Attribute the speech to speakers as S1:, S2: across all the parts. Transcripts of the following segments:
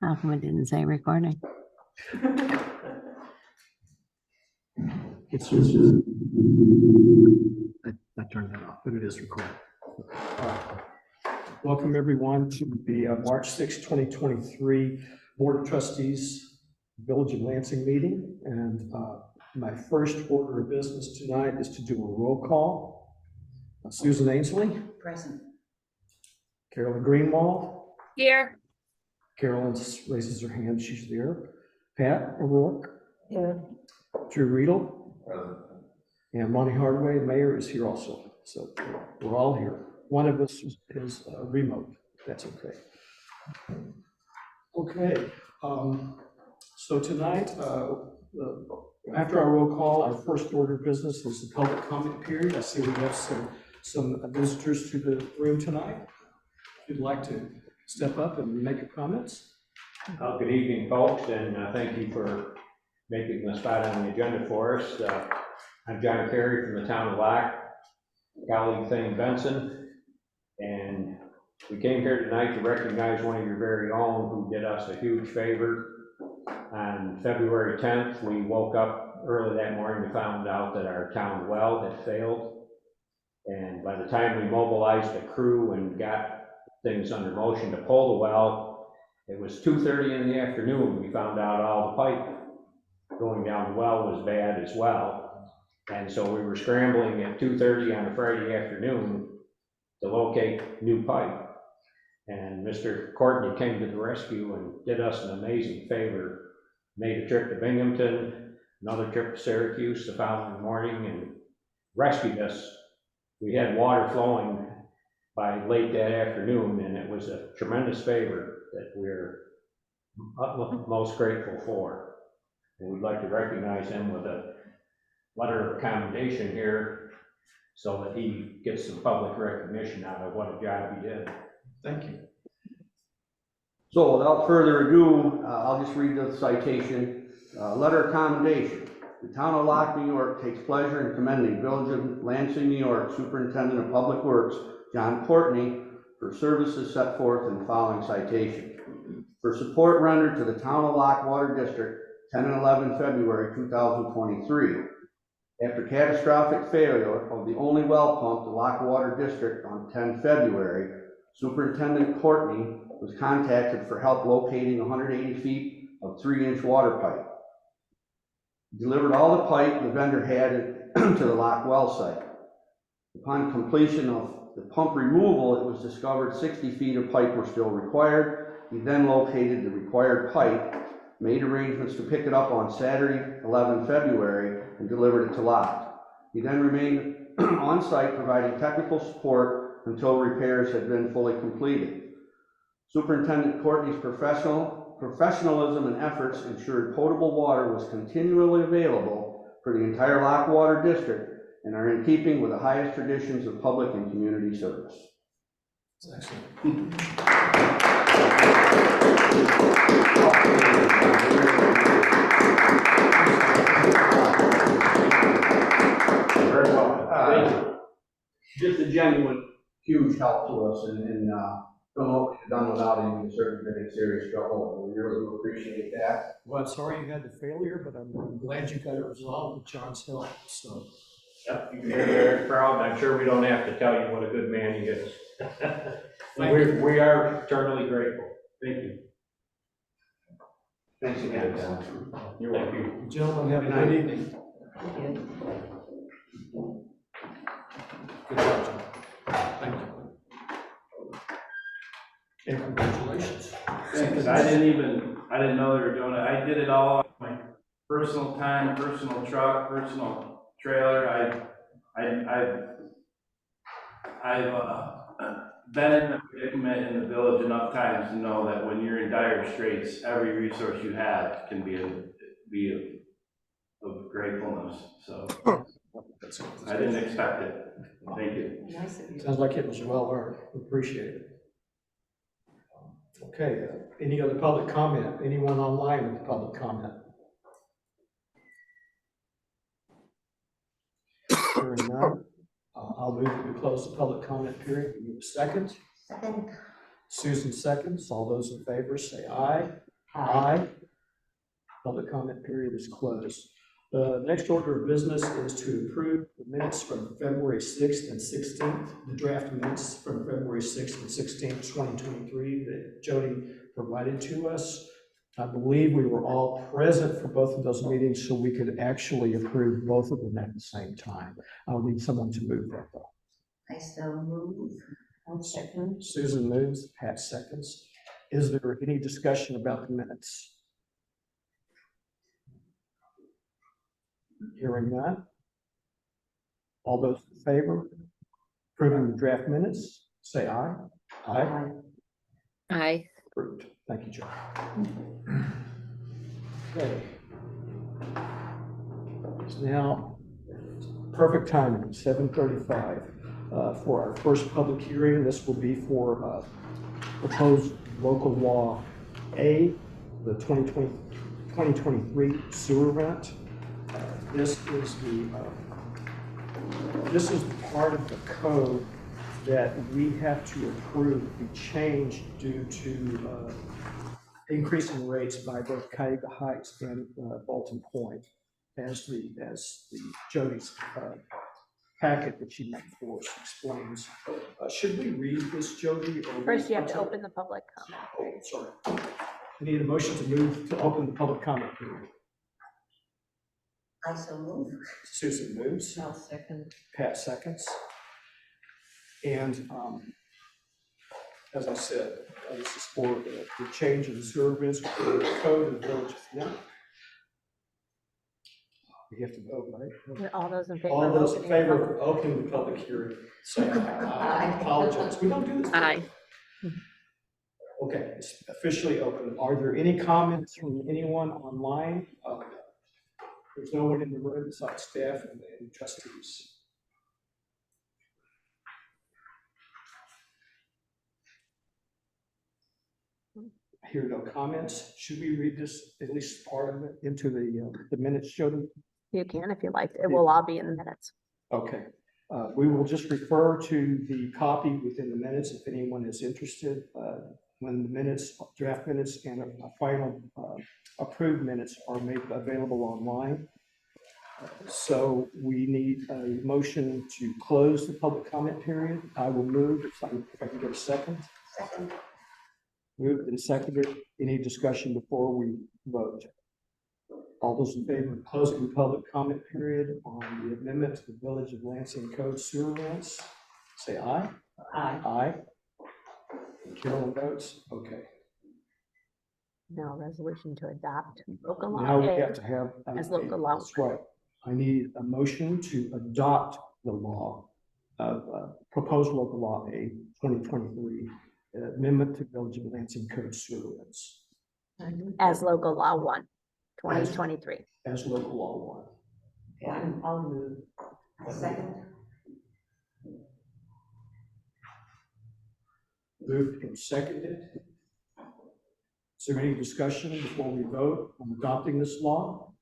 S1: How come it didn't say recording?
S2: It's I turned that off, but it is recorded. Welcome everyone to the March 6, 2023 Board of Trustees Village of Lansing meeting. And my first order of business tonight is to do a roll call. Susan Ainsley.
S3: Present.
S2: Carolyn Greenwald.
S3: Here.
S2: Carolyn raises her hand, she's there. Pat O'Rourke.
S3: Here.
S2: Drew Riedel. And Monty Hardaway, the mayor, is here also. So we're all here. One of us is remote, if that's okay. Okay, so tonight, after our roll call, our first order of business is the public comment period. I see we have some visitors to the room tonight. If you'd like to step up and make your comments.
S4: Good evening, folks, and thank you for making the spot on the agenda for us. I'm John Carey from the town of Locke, colleague Thane Benson, and we came here tonight to recognize one of your very own who did us a huge favor. On February 10th, we woke up early that morning and found out that our town well had failed, and by the time we mobilized a crew and got things under motion to pull the well, it was 2:30 in the afternoon. We found out all the pipe going down the well was bad as well. And so we were scrambling at 2:30 on a Friday afternoon to locate new pipe. And Mr. Courtney came to the rescue and did us an amazing favor. Made a trip to Binghamton, another trip to Syracuse the following morning, and rescued us. We had water flowing by late that afternoon, and it was a tremendous favor that we're most grateful for. And we'd like to recognize him with a letter of commendation here so that he gets some public recognition out of what a job he did.
S2: Thank you.
S5: So without further ado, I'll just read the citation. Letter of commendation. The town of Locke, New York takes pleasure in commending Village of Lansing, New York Superintendent of Public Works, John Courtney, for services set forth in the following citation. For support rendered to the town of Locke Water District 10 and 11 February 2023. After catastrophic failure of the only well pump to Locke Water District on 10 February, Superintendent Courtney was contacted for help locating 180 feet of 3-inch water pipe. He delivered all the pipe the vendor had to the Locke well site. Upon completion of the pump removal, it was discovered 60 feet of pipe were still required. He then located the required pipe, made arrangements to pick it up on Saturday, 11 February, and delivered it to Locke. He then remained on site providing technical support until repairs had been fully completed. Superintendent Courtney's professionalism and efforts ensured potable water was continually available for the entire Locke Water District and are in keeping with the highest traditions of public and community service.
S2: That's excellent.
S4: Very well. Thank you.
S5: Just a genuine, huge help to us, and don't know what we've done without him. He's certainly been in serious trouble. We really do appreciate that.
S2: Well, I'm sorry you had the failure, but I'm glad you got it resolved with John's help. So.
S4: Yep, you can be very proud, and I'm sure we don't have to tell you what a good man he is. We are eternally grateful. Thank you.
S5: Thanks again, John.
S4: You're welcome.
S2: Gentlemen, have a good evening. Good job, John. Thank you. And congratulations.
S6: Thanks. I didn't know they were doing it. I did it all on my personal time, personal truck, personal trailer. I've been in the predicament in the village enough times to know that when you're in dire straits, every resource you have can be of gratefulness. So I didn't expect it. Thank you.
S2: Sounds like it was well earned. Appreciate it. Okay, any other public comment? Anyone online with public comment? Hearing none, I'll move to close the public comment period. Give me a second.
S3: Second.
S2: Susan seconds. All those in favor say aye. Aye. Public comment period is closed. The next order of business is to approve the minutes from February 6th and 16th, the draft minutes from February 6th and 16th, 2023 that Jody provided to us. I believe we were all present for both of those meetings, so we could actually approve both of them at the same time. I'll need someone to move that though.
S1: I so move. I'll second.
S2: Susan moves, Pat seconds. Is there any discussion about the minutes? Hearing none. All those in favor, approving the draft minutes, say aye. Aye.
S1: Aye.
S2: Approved. Thank you, Joe. Okay. It's now perfect timing, 7:35, for our first public hearing. This will be for proposed local law A, the 2023 sewer rent. This is the part of the code that we have to approve be changed due to increasing rates by both Cuyahoga Heights and Bolton Point, as the Jody's packet that she made for us explains. Should we read this, Jody? Or
S3: First, you have to open the public comment.
S2: Oh, sorry. I need a motion to move to open the public comment period.
S1: I so move.
S2: Susan moves.
S1: I'll second.
S2: Pat seconds. And as I said, this is for the change in the sewer rates for the code of the village. Yeah. We have to vote, right?
S3: All those in favor?
S2: All
S3: of
S2: those in
S3: opening
S2: favor
S3: the
S2: of opening the public hearing, say aye. I apologize. We don't do this.
S3: Aye.
S2: Okay, it's officially open. Are there any comments from anyone online? There's no one in the room besides staff and trustees. I hear no comments. Should we read this, at least part of it, into the minutes, Jody?
S3: You can if you like. It will all be in the minutes.
S2: Okay. We will just refer to the copy within the minutes if anyone is interested. When the minutes, draft minutes and a final approved minutes are made available online. So we need a motion to close the public comment period. I will move if I can get a second.
S1: Second.
S2: Moved and seconded. Any discussion before we vote? All those in favor of closing the public comment period on the amendment to the Village of Lansing Code sewer rents, say aye.
S1: Aye.
S2: Aye. Carolyn votes. Okay.
S3: Now, resolution to adopt local law.
S2: Now we
S3: A
S2: have to have.
S3: as local law.
S2: That's right. I need a motion to adopt the law of proposed local law A 2023, amendment to Village of Lansing Code sewer rents
S3: As local law 1, 2023.
S2: as local law 1.
S1: I'll move. Second.
S2: Moved and seconded. Is there any discussion before we vote on adopting this law?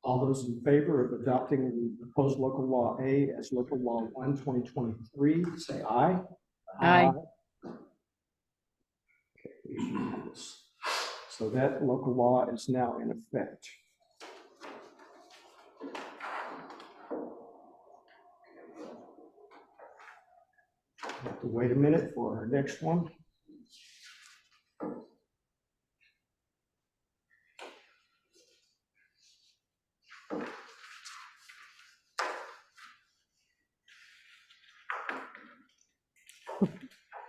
S2: All those in favor of adopting the proposed local law A as local law 1, 2023, say aye.
S3: Aye.
S2: Okay, it's unanimous. So that local law is now in effect. Have to wait a minute for our next one.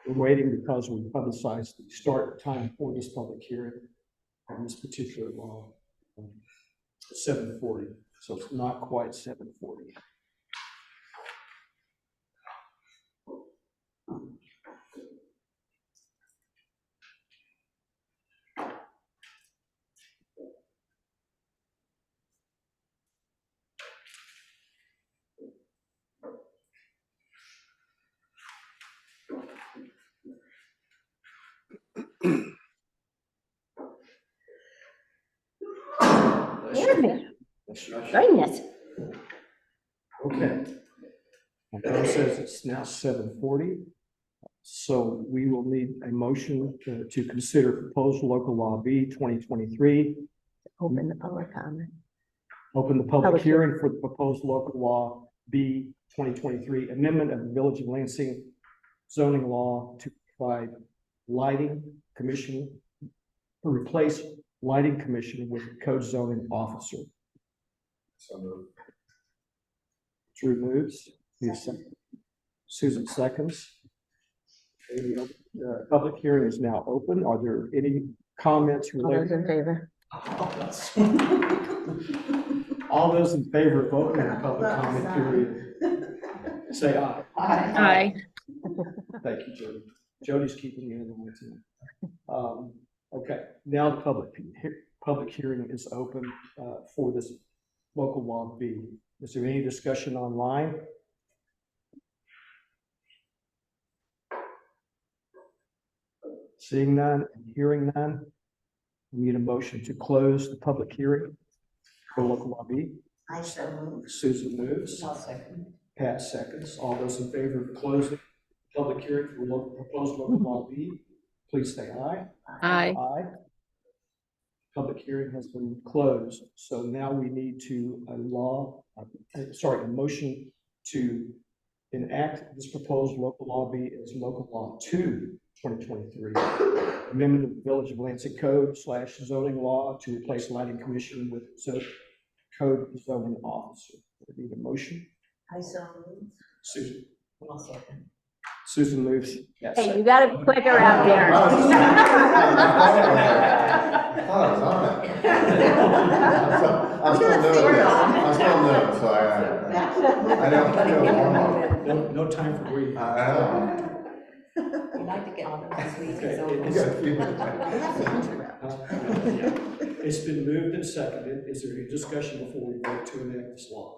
S2: We're waiting because we publicized the start time for this public hearing on this particular law. 7:40, so it's not quite 7:40.
S1: Goodness.
S2: Okay. My phone says it's now 7:40. So we will need a motion to consider proposed local law B 2023.
S3: Open the public comment.
S2: Open the public
S3: Public
S2: hearing for the proposed local law B 2023, amendment of the Village of Lansing zoning law to provide lighting commission, to replace lighting commission with code zoning officer.
S7: So moved.
S2: Drew moves. Need a second. Susan seconds. The public hearing is now open. Are there any comments
S3: All those
S2: related?
S3: in favor?
S2: All those in favor of opening the public comment period, say aye.
S1: Aye.
S2: Thank you, Jody. Jody's keeping you in the way too. Okay, now the public hearing is open for this local law B. Is there any discussion online? Seeing none and hearing none, we need a motion to close the public hearing for local law B.
S1: I so move.
S2: Susan moves.
S1: I'll second.
S2: Pat seconds. All those in favor of closing the public hearing for proposed local law B, please say aye.
S1: Aye.
S2: Aye. Public hearing has been closed. So now we need to a motion to enact this proposed local law B as local law 2, 2023. Amendment of the Village of Lansing Code / zoning law to replace lighting commission with code zoning officer. Would be the motion.
S1: I so move.
S2: Susan.
S1: I'll second.
S2: Susan moves. Yes.
S3: Hey, you gotta be quicker out there.
S7: I thought I was on it. I'm still new. So I don't warm up.
S2: No time for breathing.
S7: I know.
S1: We'd like to get on this week.
S2: Okay, it's been moved and seconded. Is there any discussion before we vote to enact this law?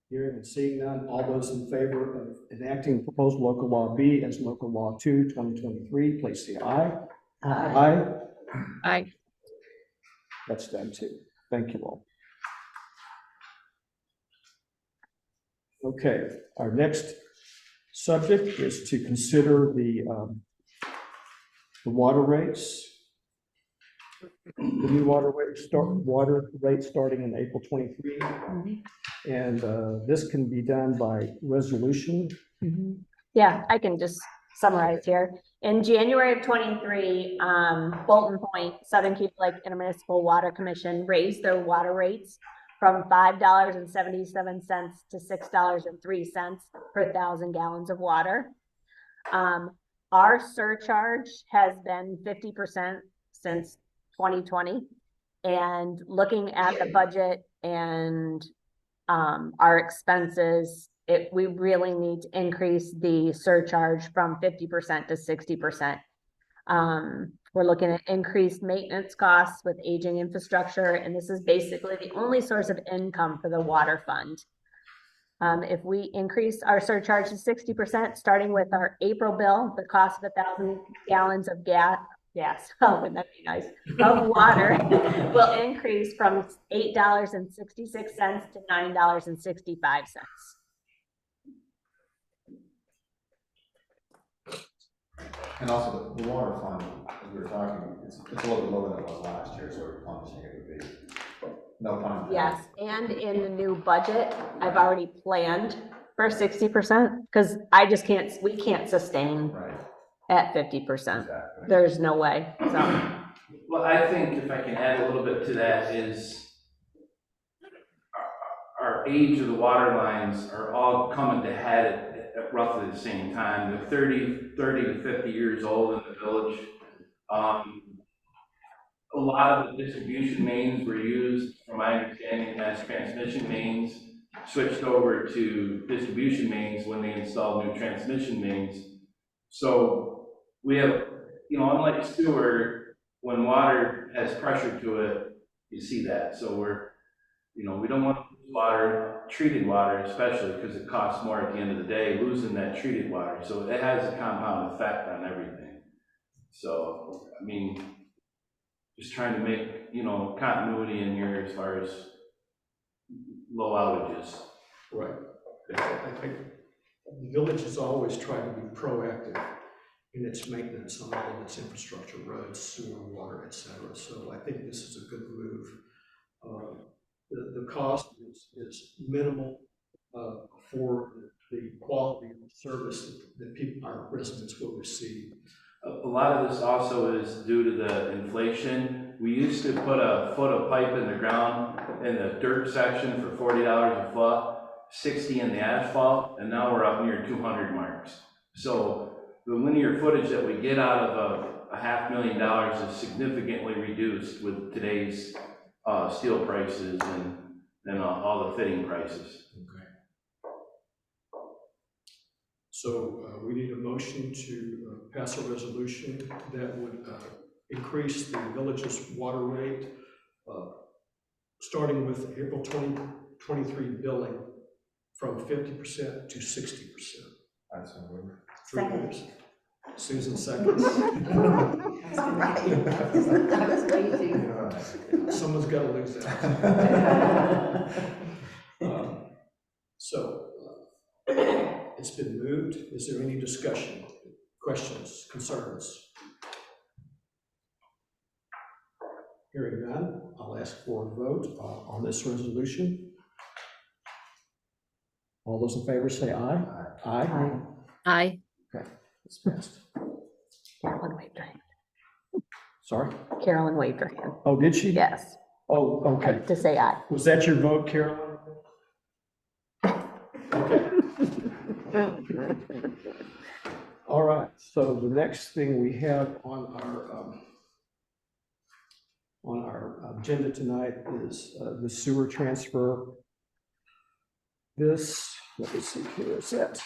S2: Hearing and seeing none, all those in favor of enacting proposed local law B as local law 2, 2023, please say aye. Aye.
S1: Aye.
S2: That's done too. Thank you all. Okay, our next subject is to consider the water rates. The new water rate starting in April 23. And this can be done by resolution.
S3: Yeah, I can just summarize here. In January of 23, Bolton Point, Southern Keep Lake Intermunicipal Water Commission raised their water rates from $5.77 to $6.03 per 1,000 gallons of water. Our surcharge has been 50% since 2020. And looking at the budget and our expenses, we really need to increase the surcharge from 50% to 60%. We're looking at increased maintenance costs with aging infrastructure, and this is basically the only source of income for the water fund. If we increase our surcharge to 60%, starting with our April bill, the cost of 1,000 gallons of gas, oh, wouldn't that be nice, of water will increase from $8.66 to $9.65.
S7: And also the water fund, as we were talking, it's a little bit lower than it was last year, so we're promising it would be. No pun.
S3: Yes, and in the new budget, I've already planned for 60% because we can't sustain
S7: Right.
S3: at 50%.
S7: Exactly.
S3: There's no way, so.
S6: Well, I think if I can add a little bit to that is our age of the water lines are all coming to head at roughly the same time. They're 30 to 50 years old in the village. A lot of the distribution mains were used, from my understanding, as transmission mains, switched over to distribution mains when they installed new transmission mains. So we have, unlike sewer, when water has pressure to it, you see that. So we don't want to lose water, treated water especially, because it costs more at the end of the day, losing that treated water. So it has a compound effect on everything. So, just trying to make, continuity in here as far as low outages.
S2: Right. the village has always tried to be proactive in its maintenance on all of its infrastructure, roads, sewer, water, et cetera. So I think this is a good move. The cost is minimal for the quality of service that people, our residents will receive.
S6: A lot of this also is due to the inflation. We used to put a foot of pipe in the ground in the dirt section for $40 a foot, 60 in the asphalt, and now we're up near 200 marks. So the linear footage that we get out of a $500,000 is significantly reduced with today's steel prices and all the fitting prices.
S2: Okay. So we need a motion to pass a resolution that would increase the village's water rate, starting with April 2023 billing from 50% to 60%.
S7: That's a move.
S1: Second.
S2: Susan seconds.
S1: I was waiting.
S2: Someone's got to lose that. So it's been moved. Is there any discussion, questions, concerns? Hearing none, I'll ask for a vote on this resolution. All those in favor say aye. Aye.
S3: Aye.
S2: Okay, it's passed.
S3: Carolyn waved her hand.
S2: Sorry?
S3: Carolyn waved her hand.
S2: Oh, did she?
S3: Yes,
S2: Oh, okay.
S3: to say aye.
S2: Was that your vote, Carolyn? Okay. All right, so the next thing we have on our agenda tonight is the sewer transfer. This, let me see, here it's at.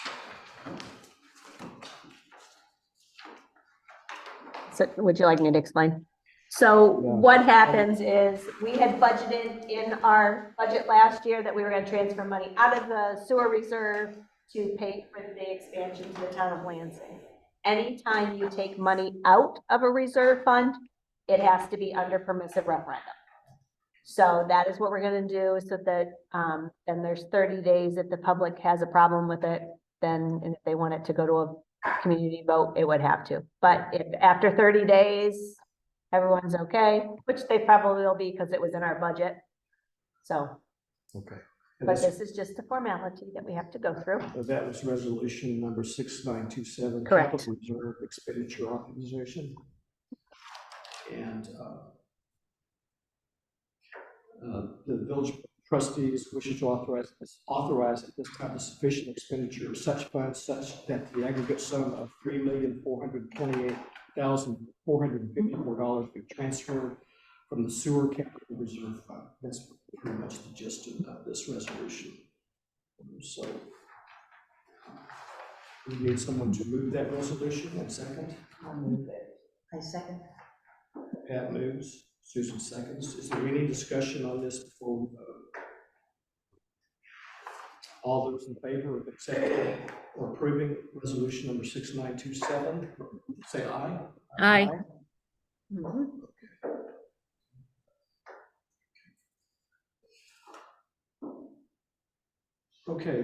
S3: So would you like me to explain? So
S2: Yeah.
S3: what happens is we had budgeted in our budget last year that we were gonna transfer money out of the sewer reserve to pay for the expansion to the town of Lansing. Anytime you take money out of a reserve fund, it has to be under permissive referendum. So that is what we're gonna do, so that, then there's 30 days. If the public has a problem with it, then, and if they want it to go to a community vote, it would have to. But if after 30 days, everyone's okay, which they probably will be because it was in our budget. So,
S2: Okay.
S3: but this is just a formality that we have to go through.
S2: That was resolution number 6927.
S3: Correct.
S2: Capital Reserve Expenditure Authorization. And the village trustees wishes to authorize at this time a sufficient expenditure of such funds such that the aggregate sum of $3,428,454 be transferred from the sewer capital reserve fund. That's pretty much the gist of this resolution. So we need someone to move that resolution. And second,
S1: I'll move it. I second.
S2: Pat moves, Susan seconds. Is there any discussion on this before we vote? All those in favor of accepting or approving resolution number 6927, say aye.
S3: Aye. Mhm.
S2: Okay,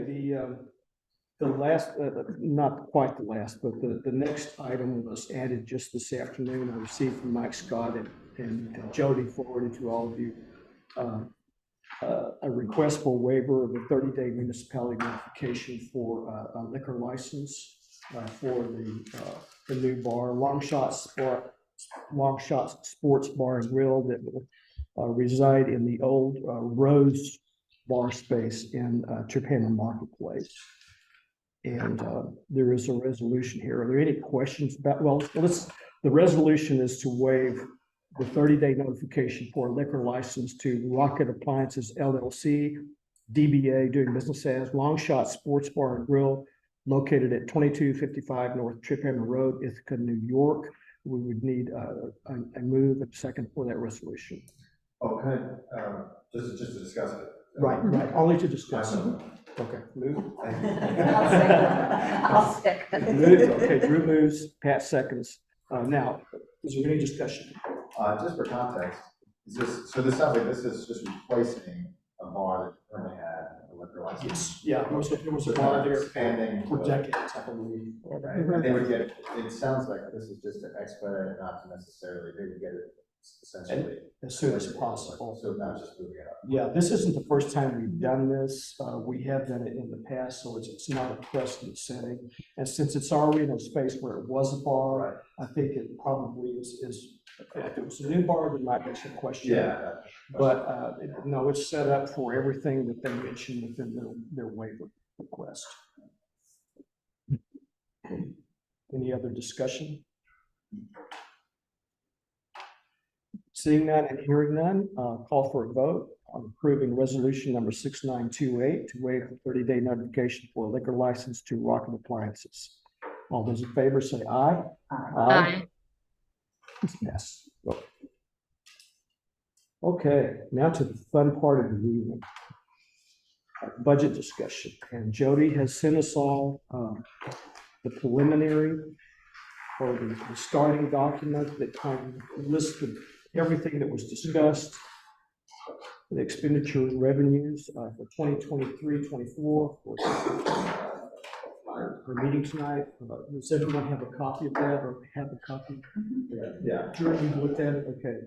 S2: the last, not quite the last, but the next item was added just this afternoon. I received from Mike Scott and Jody forwarded to all of you a request for waiver of a 30-day municipality notification for a liquor license for the new bar, Long Shots Sports Bar and Grill, that will reside in the old Rose bar space in Chipana Marketplace. And there is a resolution here. Are there any questions about, well, the resolution is to waive the 30-day notification for a liquor license to Rocket Appliances LLC, DBA, doing business as Long Shot Sports Bar and Grill, located at 2255 North Chipana Road, Ithaca, New York. We would need a move and second for that resolution.
S7: Oh, can I, just to discuss it?
S2: Right, only to discuss it. Okay, move.
S1: I'll second. I'll second.
S2: Moved. Okay, Drew moves, Pat seconds. Now, is there any discussion?
S7: Just for context, so this sounds like this is just replacing a bar that currently had a liquor license.
S2: Yes, yeah, there was a bar there
S7: Expanding.
S2: for decades, I believe.
S7: Right, and they would get, it sounds like this is just to expedite, not to necessarily, they would get it essentially.
S2: As soon as possible.
S7: So not just moving it up.
S2: Yeah, this isn't the first time we've done this. We have done it in the past, so it's not a precedent setting. And since it's already in a space where it was a bar,
S7: Right.
S2: I think it probably is, if it was a new bar, there might be some question.
S7: Yeah.
S2: But, no, it's set up for everything that they mentioned within their waiver request. Any other discussion? Seeing none and hearing none, call for a vote on approving resolution number 6928 to waive the 30-day notification for a liquor license to Rocket Appliances. All those in favor say aye.
S3: Aye.
S2: Yes. Okay, now to the fun part of the evening. Budget discussion. And Jody has sent us all the preliminary or the starting document that kind of listed everything that was discussed, the expenditure and revenues for 2023-24 for our meeting tonight. Does everyone have a copy of that or have a copy?
S7: Yeah.
S2: Drew, you looked at it? Okay.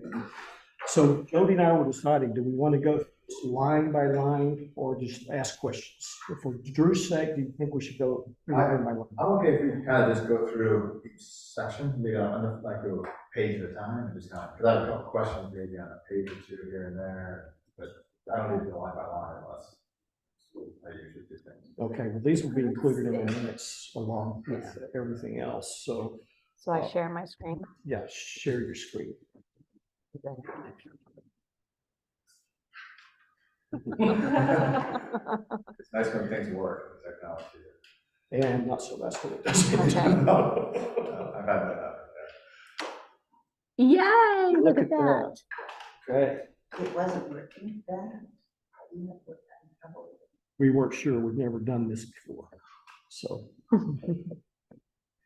S2: So Jody and I were deciding, do we want to go line by line or just ask questions? For Drew's sake, do you think we should go line by line?
S7: I'm okay if we kind of just go through each section, maybe on like go page at a time and just kind of, because I have a couple questions maybe on a page or two here and there, but I don't need to go line by line unless I usually do things.
S2: Okay, well, these will be included in the minutes along with everything else. So,
S3: So I share my screen.
S2: yeah, share your screen.
S7: It's nice when things work, the technology.
S2: And not so that's what it does.
S7: I've had that happen.
S3: Yay, look at that.
S2: that. Okay,
S1: It wasn't working then.
S2: we weren't sure. We've never done this before. So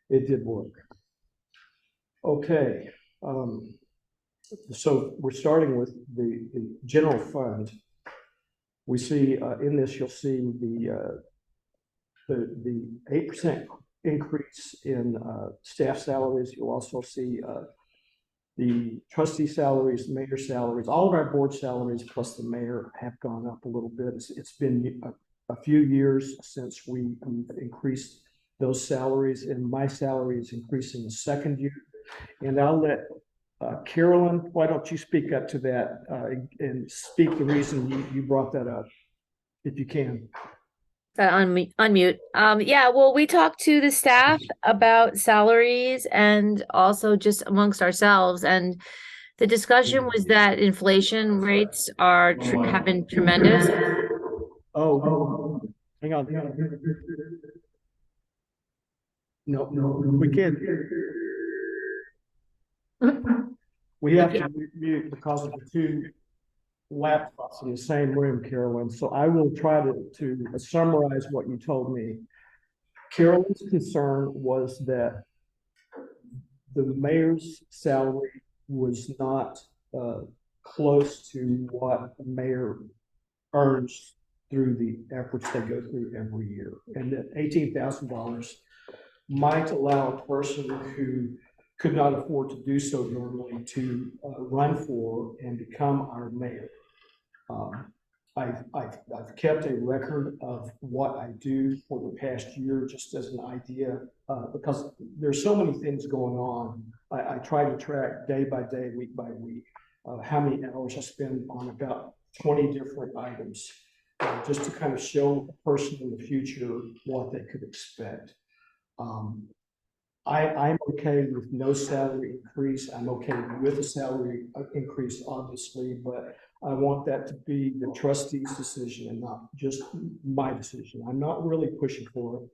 S2: it did work. Okay. So we're starting with the general fund. We see in this, you'll see the 8% increase in staff salaries. You'll also see the trustee salaries, mayor salaries, all of our board salaries plus the mayor have gone up a little bit. It's been a few years since we've increased those salaries, and my salary is increasing the second year. And I'll let Carolyn, why don't you speak up to that and speak the reason you brought that up, if you can.
S8: Unmute. Yeah, well, we talked to the staff about salaries and also just amongst ourselves. And the discussion was that inflation rates have been tremendous.
S2: Oh, hang on. No, we can't. We have to mute because of the two laptops in the same room, Carolyn. So I will try to summarize what you told me. Carolyn's concern was that the mayor's salary was not close to what the mayor earns through the efforts they go through every year. And that $18,000 might allow a person who could not afford to do so normally to run for and become our mayor. I've kept a record of what I do for the past year, just as an idea, because there's so many things going on. I try to track day by day, week by week, how many hours I spend on about 20 different items, just to kind of show a person in the future what they could expect. I'm okay with no salary increase. I'm okay with a salary increase, obviously, but I want that to be the trustee's decision and not just my decision. I'm not really pushing for it.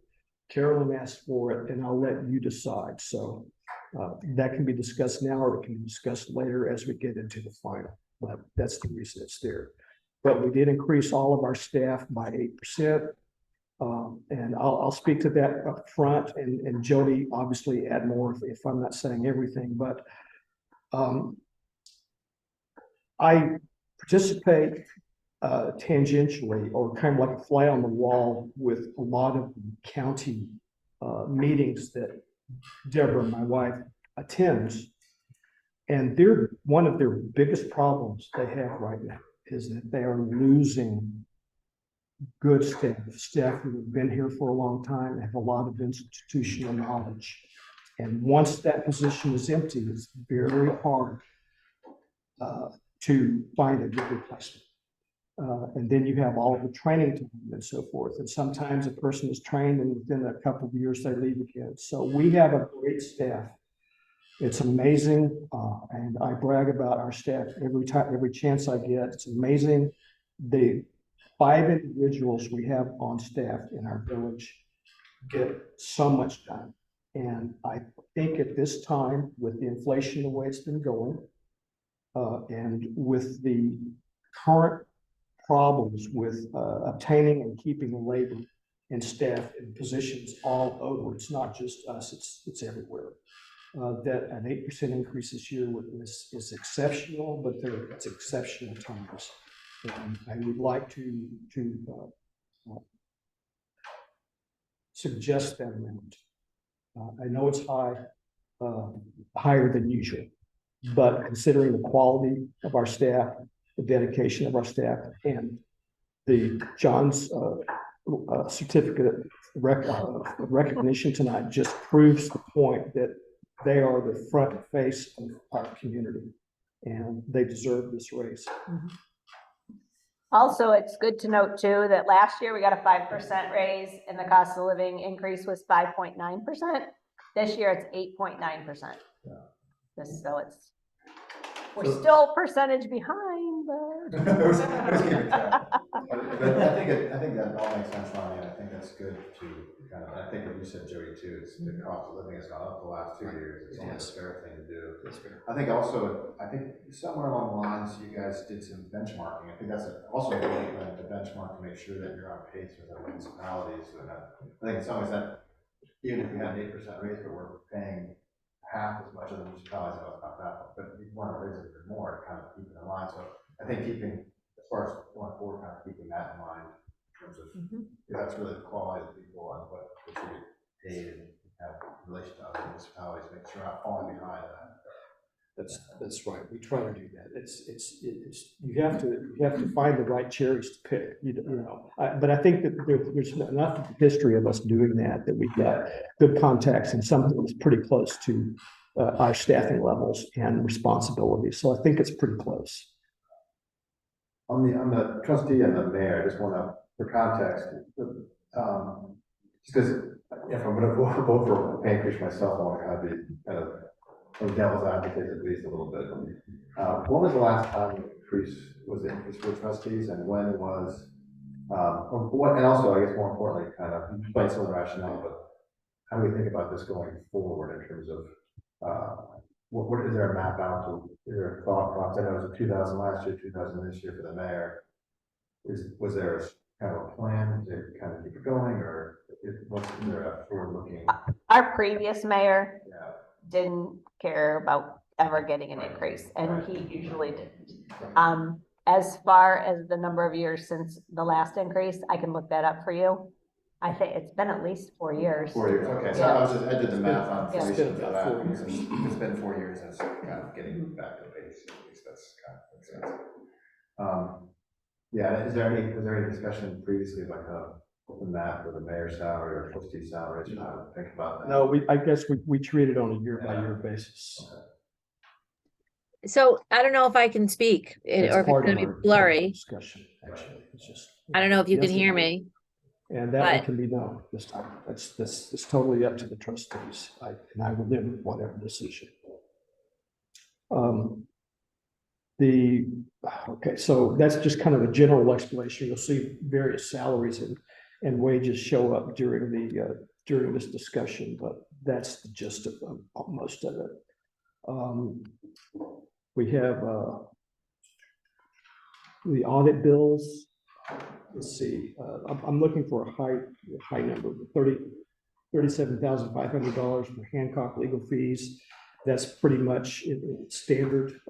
S2: Carolyn asked for it, and I'll let you decide. So that can be discussed now, or it can be discussed later as we get into the final. But that's the reason it's there. But we did increase all of our staff by 8%. And I'll speak to that up front, and Jody obviously add more if I'm not saying everything, but I participate tangentially or kind of like a fly on the wall with a lot of county meetings that Deborah, my wife, attends. And one of their biggest problems they have right now is that they are losing good staff who have been here for a long time, have a lot of institutional knowledge. And once that position is empty, it's very hard to find a good replacement. And then you have all of the training time and so forth. And sometimes a person is trained and within a couple of years they leave again. So we have a great staff. It's amazing. And I brag about our staff every chance I get. It's amazing. The 5 individuals we have on staff in our village get so much done. And I think at this time, with the inflation the way it's been going, and with the current problems with obtaining and keeping labor and staff in positions all over, it's not just us, it's everywhere. That an 8% increase this year is exceptional, but it's exceptional times. And I would like to suggest that amount. I know it's higher than usual, but considering the quality of our staff, the dedication of our staff, and the John's certificate of recognition tonight just proves the point that they are the front face of our community, and they deserve this raise.
S3: Also, it's good to note too, that last year we got a 5% raise and the cost of living increase was 5.9%. This year it's 8.9%. So we're still percentage behind, but.
S7: It was good, yeah. But I think that all makes sense, Ronnie, and I think that's good to kind of, I think what you said, Joey, too, is the cost of living has gone up the last 2 years. It's only a fair thing to do. I think also, somewhere along the lines, you guys did some benchmarking. I think that's also a great thing to benchmark to make sure that you're on pace with other municipalities. And I think in some ways that, even if we had an 8% raise, but we're paying half as much of the municipalities, I was about that, but we want to raise it a bit more to kind of keep it in line. So I think as far as going forward, kind of keeping that in mind in terms of, that's really the quality of the people and what they should get paid and have in relation to other municipalities, make sure we're not falling behind that.
S2: That's right. We try to do that. It's you have to find the right cherries to pick. But I think that there's enough history of us doing that we've got good contacts and something that's pretty close to our staffing levels and responsibilities. So I think it's pretty close.
S7: On the trustee and the mayor, I just want to, for context, just because if I'm going to vote for a pay increase myself, I want to kind of be kind of devil's advocate at least a little bit. When was the last time the increase for trustees, and when was, and also I guess more importantly, kind of explain some of the rationale, but how do we think about this going forward in terms of what is there a map out to? Is there a thought process? I know it was 2,000 last year, 2,000 this year for the mayor. Was there a kind of a plan to kind of keep it going, or is there a forward-looking?
S3: Our previous mayor didn't care about ever getting an increase, and he usually didn't. As far as the number of years since the last increase, I can look that up for you. I think it's been at least 4 years.
S7: 4 years, okay. So I did the math on inflation for that.
S2: 4 years.
S7: It's been 4 years, that's kind of getting back to the base, at least that's kind of makes sense. Is there any discussion previously about the map for the mayor's salary or trustee salaries, or how to think about that?
S2: No, I guess we treat it on a year-by-year basis.
S7: Okay.
S8: So I don't know if I can speak or if it's going to be blurry.
S2: Discussion, actually. It's just,
S8: I don't know if you can
S2: yes,
S8: hear me.
S2: And that one can be known this time. It's totally up to the trustees. And I will live with whatever decision. Okay, so that's just kind of a general explanation. You'll see various salaries and wages show up during this discussion, but that's the gist of most of it. We have the audit bills. Let's see. I'm looking for a high number, $37,500 for Hancock legal fees. That's pretty much standard.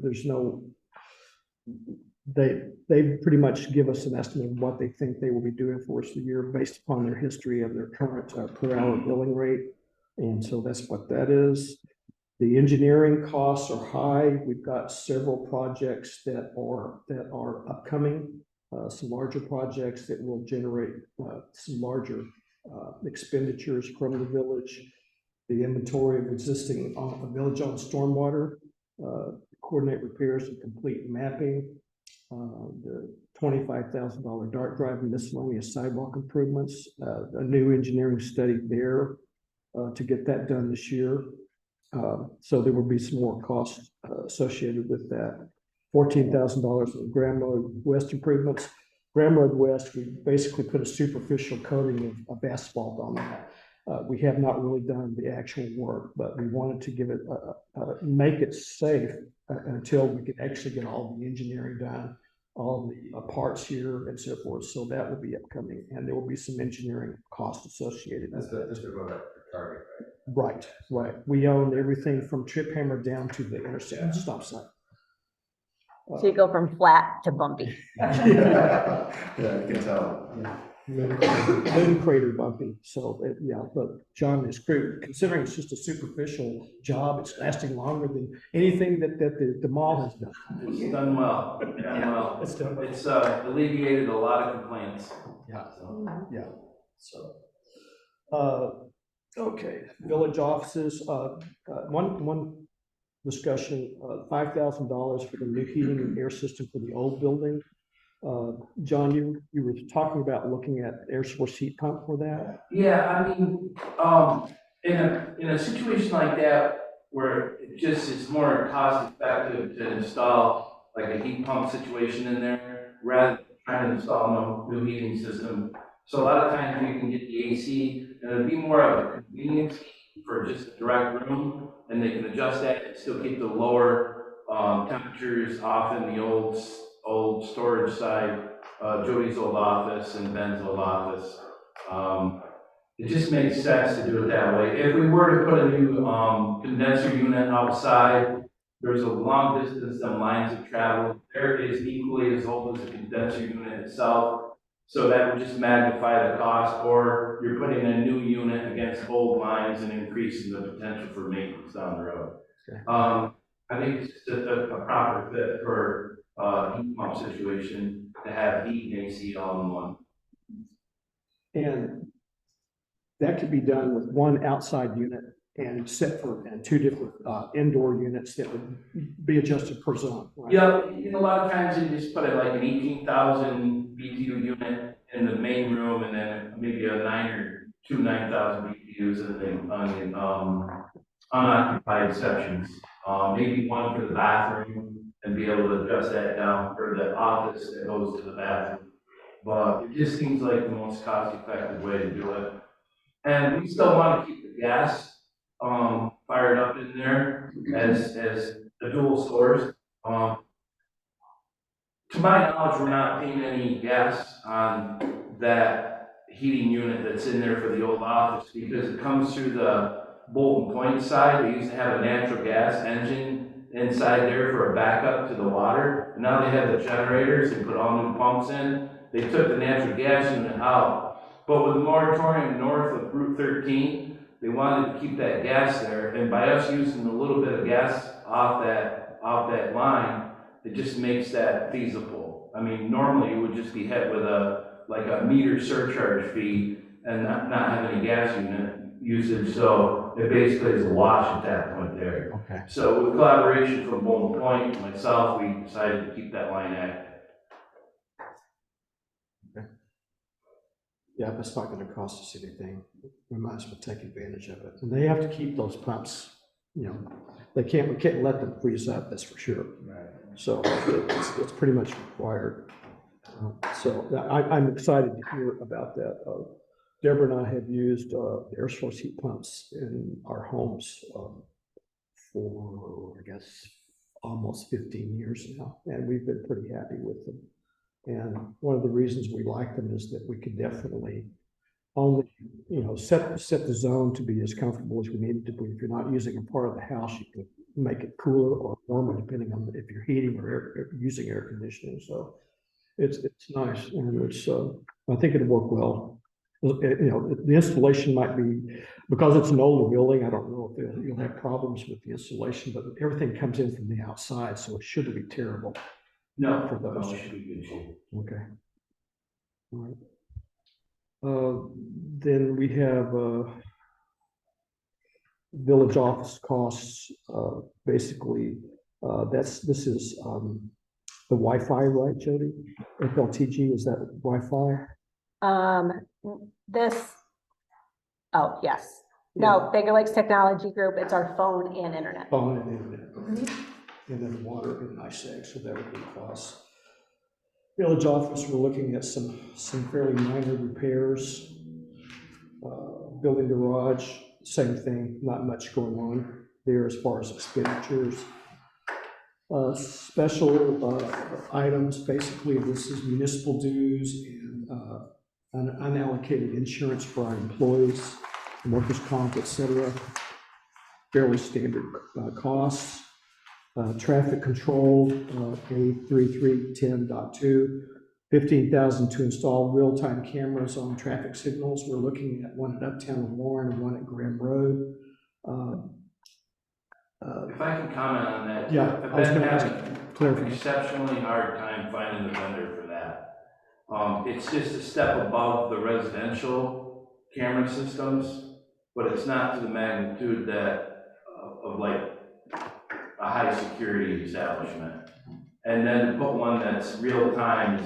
S2: There's no they pretty much give us an estimate of what they think they will be doing for us a year based upon their history of their current per hour billing rate. And so that's what that is. The engineering costs are high. We've got several projects that are upcoming, some larger projects that will generate some larger expenditures from the village. The inventory of existing village-owned stormwater, coordinate repairs and complete mapping, the $25,000 dart drive and miscellaneous sidewalk improvements, a new engineering study there to get that done this year. So there will be some more costs associated with that. $14,000 in Grand Road West improvements. Grand Road West, we basically put a superficial coating of asphalt on that. We have not really done the actual work, but we wanted to give it, make it safe until we could actually get all the engineering done, all the parts here and so forth. So that will be upcoming, and there will be some engineering costs associated with that.
S7: That's the road at Target,
S2: Right, right. We own everything from trip hammer down to the intersection stop sign.
S3: So you go from flat to bumpy.
S7: right? Yeah, you can tell.
S2: Moon crater bumpy. So yeah, but John is great. Considering it's just a superficial job, it's lasting longer than anything that the mall has done.
S6: It's done well,
S2: It's done well.
S6: It's alleviated a lot of complaints.
S2: Yeah.
S6: So.
S2: Yeah. So, okay, village offices. One discussion. $5,000 for the new heating and air system for the old building. John, you were talking about looking at air source heat pump for that.
S6: Yeah, I mean, in a situation like that, where it just is more cost effective to install like a heat pump situation in there, rather than trying to install no new heating system. So a lot of times you can get the AC, and it'd be more of a convenience for just a direct room, and they can adjust that and still keep the lower temperatures off in the old storage side, Jody's old office and Ben's old office. It just makes sense to do it that way. If we were to put a new condenser unit outside, there's a long distance and lines of travel. Air is equally as old as the condenser unit itself. So that would just magnify the cost, or you're putting a new unit against old lines and increasing the potential for maintenance down the road.
S2: Okay.
S6: I think it's just a proper fit for heat pump situation to have heat and AC all in one.
S2: And that could be done with one outside unit and two different indoor units that would be adjusted per zone. Right?
S6: Yeah, a lot of times you just put like an 18,000 BTU unit in the main room, and then maybe two 9,000 BTUs on the unoccupied sections. Maybe one for the bathroom, and be able to adjust that down for the office that goes to the bathroom. But it just seems like the most cost-effective way to do it. And we still want to keep the gas fired up in there as the dual source. To my knowledge, we're not paying any gas on that heating unit that's in there for the old office, because it comes through the Bolton Point side. They used to have a natural gas engine inside there for a backup to the water. And now they have the generators and put all new pumps in. They took the natural gas unit out. But with the moratorium north of Route 13, they wanted to keep that gas there. And by us using a little bit of gas off that line, it just makes that feasible. I mean, normally you would just be hit with a meter surcharge fee and not have any gas unit usage. So it basically is a wash at that point there.
S2: Okay.
S6: So with collaboration from Bolton Point and myself, we decided to keep that line active.
S2: Yeah, if it's not going to cost us anything, we might as well take advantage of it. And they have to keep those pumps, we can't let them freeze up, that's for sure.
S7: Right.
S2: So it's pretty much required. So I'm excited to hear about that. Deborah and I have used air source heat pumps in our homes for, I guess, almost 15 years now, and we've been pretty happy with them. And one of the reasons we like them is that we could definitely only, set the zone to be as comfortable as we need it to be. If you're not using a part of the house, you can make it cooler or warmer, depending on if you're heating or using air conditioning, so it's nice, and I think it'll work well. The installation might be, because it's an older building, I don't know if you'll have problems with the installation, but everything comes in from the outside, so it shouldn't be terrible.
S6: No,
S2: For those.
S6: it should be good shape.
S2: Okay. All right. Then we have, village office costs, basically, this is, the Wi-Fi, right, Jody? FLTG, is that Wi-Fi?
S3: This, oh, yes. No, Finger Lakes Technology Group, it's our phone and internet.
S2: Phone and internet, okay. And then water and NICEAG, so that would be costs. Village office, we're looking at some fairly minor repairs. Building garage, same thing, not much going on there as far as expenditures. Special items, basically this is municipal dues and unallocated insurance for our employees, workers' comp, etc. Fairly standard costs. Traffic control, A3310.2, $15,000 to install real-time cameras on traffic signals. We're looking at one at Uptown and Warren and one at Graham Road.
S6: If I can comment on that.
S2: Yeah,
S6: I've
S2: I was
S6: been
S2: gonna ask
S6: having an
S2: clarify.
S6: exceptionally hard time finding a vendor for that. It's just a step above the residential camera systems, but it's not to the magnitude that of like a high security establishment. And then to put one that's real time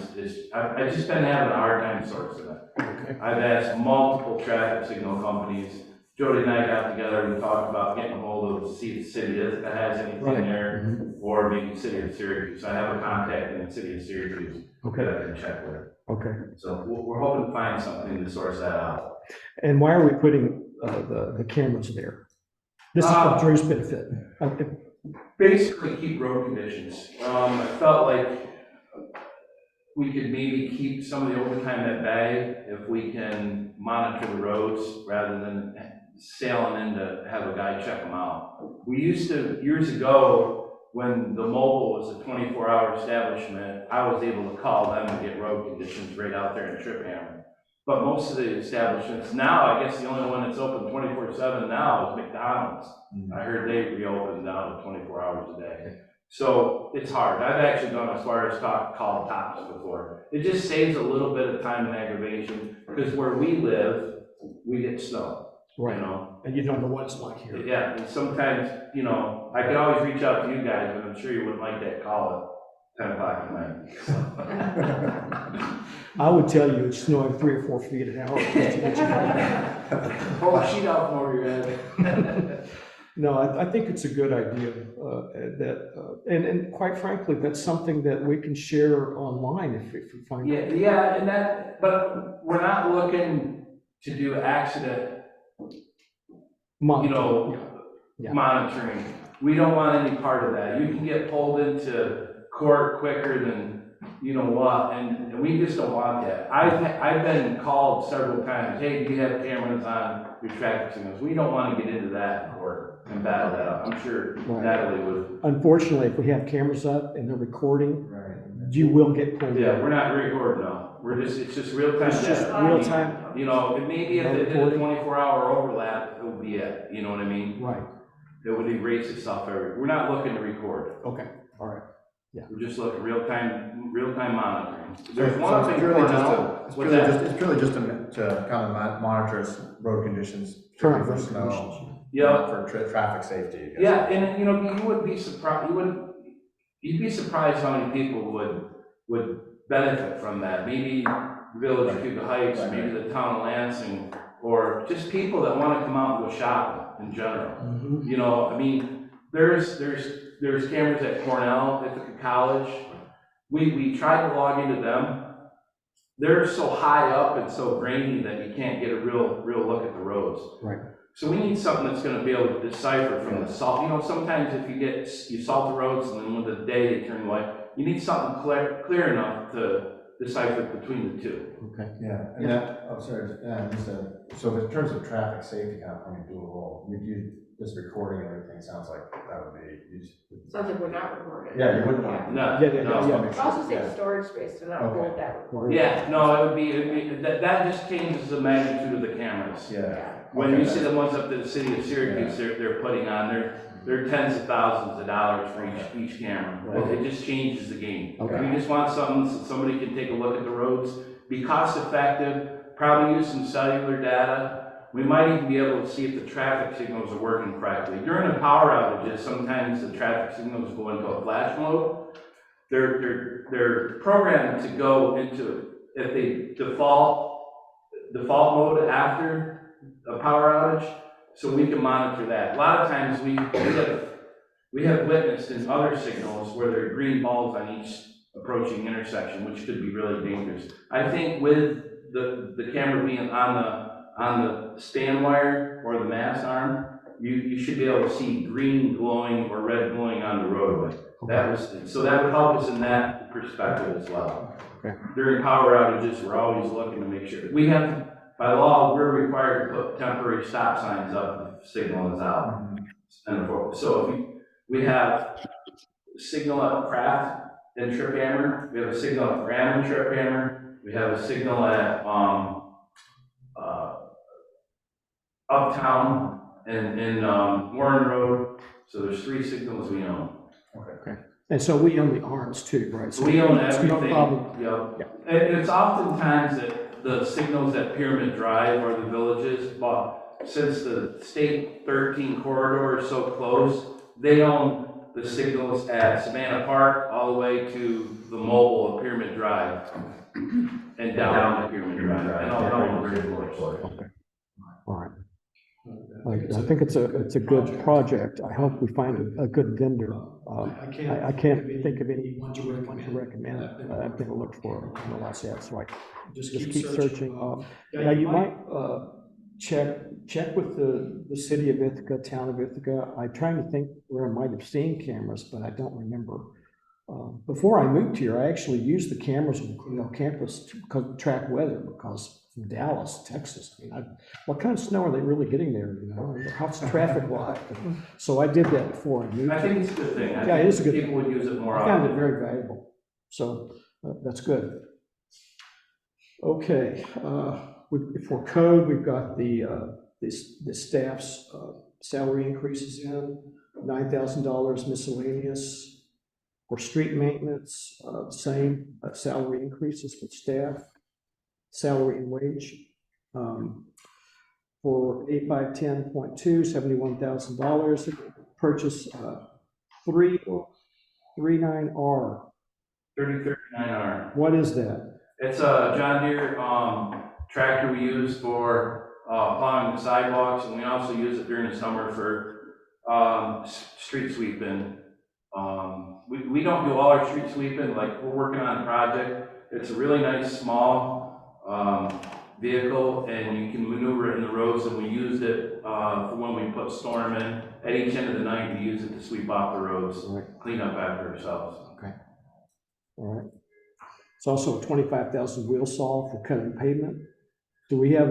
S6: I've just been having a hard time sourcing it.
S2: Okay.
S6: I've asked multiple traffic signal companies. Jody and I got together and talked about getting a hold of, see if the city has anything
S2: Right.
S6: there,
S2: Mhm.
S6: or maybe city of Syracuse. I have a contact in the city of Syracuse
S2: Okay.
S6: that I can check with.
S2: Okay.
S6: So we're hoping to find something to source that out.
S2: And why are we putting the cameras there? This is for Drew's benefit.
S6: Basically keep road conditions. I felt like we could maybe keep some of the overtime at bay if we can monitor the roads rather than sailing in to have a guy check them out. We used to, years ago, when the mobile was a 24-hour establishment, I was able to call them and get road conditions right out there in Trip Hammer. But most of the establishments now, I guess the only one that's open 24/7 now is McDonald's. I heard they reopened down to 24 hours a day. So it's hard. I've actually gone as far as call tops before. It just saves a little bit of time and aggravation because where we live, we get snow.
S2: Right.
S6: You know?
S2: And you don't know what it's like here.
S6: Yeah, and sometimes, I could always reach out to you guys, but I'm sure you wouldn't like that call at 10 o'clock at night.
S2: I would tell you it's snowing 3 or 4 feet an hour.
S6: Pull a sheet out from over your head.
S2: No, I think it's a good idea and quite frankly, that's something that we can share online if we find.
S6: Yeah, but we're not looking to do accident, monitoring. We don't want any part of that. You can get pulled into court quicker than you know what, and we just don't want that. I've been called several times, hey, do you have cameras on your traffic signals? We don't want to get into that in court and battle that out. I'm sure Natalie would.
S2: Unfortunately, if we have cameras up and they're recording, you will get pulled.
S6: Yeah, we're not recording, no. It's just real time.
S2: It's just real time.
S6: Maybe if it did a 24-hour overlap, it would be it, you know what I mean?
S2: Right.
S6: It would erase itself we're not looking to record.
S2: Okay, all right. Yeah.
S6: We're just looking real time monitoring.
S7: It's purely just to kind of monitor road conditions,
S2: Current
S7: for
S2: road
S7: snow,
S2: conditions.
S7: yeah, for traffic safety. I guess.
S6: Yeah, and you would be surprised. You'd be surprised how many people would benefit from that. Maybe the village of Cuba Heights, maybe the town of Lansing, or just people that want to come out and go shopping in general.
S2: Mm-hmm.
S6: There's cameras at Cornell, Ithaca College. We tried to log into them. They're so high up and so grainy that you can't get a real look at the roads.
S2: Right.
S6: So we need something that's going to be able to decipher from the salt. Sometimes if you salt the roads and then with the day they turn white, you need something clear enough to decipher between the two.
S2: Okay.
S7: Yeah, and that, so in terms of traffic safety kind of playing a dual role, just recording everything, sounds like that would be.
S9: Sounds like we're not recording.
S7: Yeah, you wouldn't want.
S6: No,
S2: Yeah,
S6: no.
S2: yeah.
S9: It's also say storage space to not hold that recording.
S6: Yeah, no, it'd be, that just changes the magnitude of the cameras.
S7: Yeah.
S6: When
S7: Okay.
S6: you see the ones up to the city of Syracuse, they're putting on, they're tens of thousands of dollars for each camera.
S7: Right.
S6: It just changes the game.
S2: Okay.
S6: We just want something so somebody can take a look at the roads, be cost effective, probably use some cellular data. We might even be able to see if the traffic signals are working correctly. During the power outages, sometimes the traffic signals go into a flash mode. They're programmed to go into, if they default mode after a power outage, so we can monitor that. A lot of times we have witnessed in other signals where there are green bulbs on each approaching intersection, which could be really dangerous. I think with the camera being on the stand wire or the mast arm, you should be able to see green glowing or red glowing on the roadway. So that would help us in that perspective as well.
S2: Okay.
S6: During power outages, we're always looking to make sure. We have, by law, we're required to put temporary stop signs up if the signal is out. So if we have signal at Craft and Trip Hammer, we have a signal at Graham and Trip Hammer, we have a signal at Uptown and Warren Road. So there's 3 signals we own.
S2: Okay. And so we own the arms too, right? So
S6: We own
S2: it's
S6: everything.
S2: No problem.
S6: Yep.
S2: Yeah.
S6: And it's oftentimes that the signals at Pyramid Drive or the villages, but since the state 13 corridor is so close, they own the signals at Savannah Park all the way to the mobile at Pyramid Drive and down to Pyramid Drive and all down the bridge.
S2: Okay. All right. I think it's a good project. I hope we find a good vendor. I can't think of anyone to recommend. I'm gonna look for what I said, so I just keep searching. Now you might check with the city of Ithaca, town of Ithaca. I'm trying to think where I might have seen cameras, but I don't remember. Before I moved here, I actually used the cameras on campus to track weather, because from Dallas, Texas, I mean, what kind of snow are they really getting there? You know, how's the traffic like? So I did that before I moved.
S6: I think it's a good thing.
S2: Yeah, it is a good
S6: People would use it more
S2: I found
S6: often.
S2: it very valuable. So that's good. Okay, for code, we've got the staff's salary increases in $9,000 miscellaneous. For street maintenance, same salary increases for staff, salary and wage. For 8510.2, $71,000. Purchase 339R.
S6: 3039R.
S2: What is that?
S6: It's a John Deere tractor we use for plowing the sidewalks, and we also use it during the summer for street sweeping. We don't do all our street sweeping, like we're working on a project. It's a really nice small vehicle, and you can maneuver it in the roads, and we used it for when we put storm in. At each end of the night, we use it to sweep off the roads, clean up after ourselves.
S2: Okay. All right. It's also a 25,000 wheel saw for cutting pavement. Do we have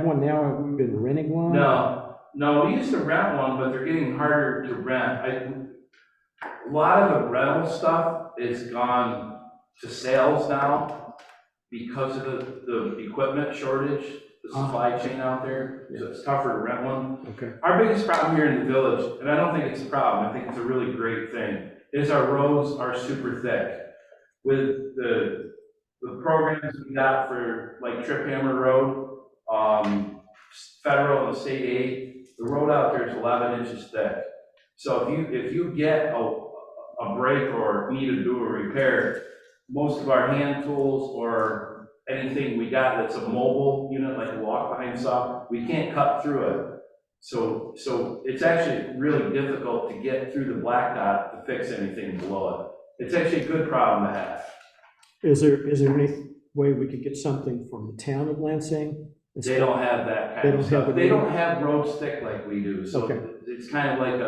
S2: one now? Have we been renting one?
S6: No, we used to rent one, but they're getting harder to rent. A lot of the rental stuff is gone to sales now because of the equipment shortage, the supply chain out there, so it's tougher to rent one.
S2: Okay.
S6: Our biggest problem here in the village, and I don't think it's a problem, I think it's a really great thing, is our roads are super thick. With the programs we got for like Trip Hammer Road, federal and state aid, the road out there is 11 inches thick. So if you get a break or need to do a repair, most of our hand tools or anything we got that's a mobile unit, like a walk-behind saw, we can't cut through it. So it's actually really difficult to get through the blacktop to fix anything below it. It's actually a good problem to have.
S2: Is there any way we could get something from the town of Lansing?
S6: They don't have that kind of stuff. They don't have roads thick like we do, so it's kind of like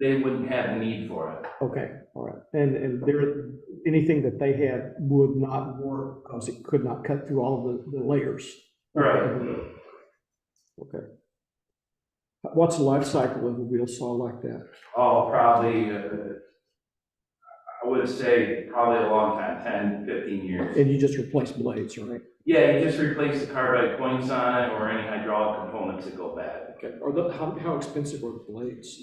S6: they wouldn't have the need for it.
S2: Okay, all right. And there, anything that they had would not work because it could not cut through all of the layers.
S6: Right.
S2: Okay. Okay. What's the life cycle of a wheel saw like that?
S6: Oh, probably, I would say probably a long time, 10, 15 years.
S2: And you just replace blades, right?
S6: Yeah, you just replace the carbide points on it or any hydraulic components that go bad.
S2: Okay. How expensive are the blades?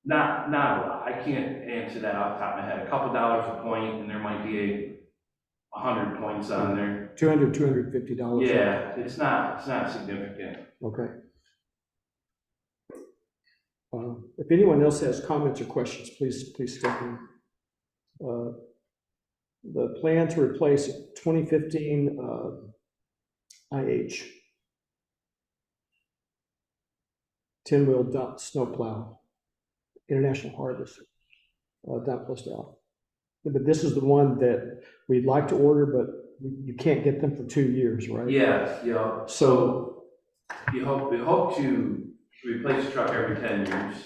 S6: Not a lot. I can't answer that off the top of my head. A couple dollars a point, and there might be 100 points on there.
S2: $250.
S6: Yeah, it's not significant.
S2: Okay. If anyone else has comments or questions, please step in. The plan to replace 2015 IH 10-wheel dump snowplow, International Harvest, dump list out. But this is the one that we'd like to order, but you can't get them for 2 years, right?
S6: Yes, yeah. So we hope to replace the truck every 10 years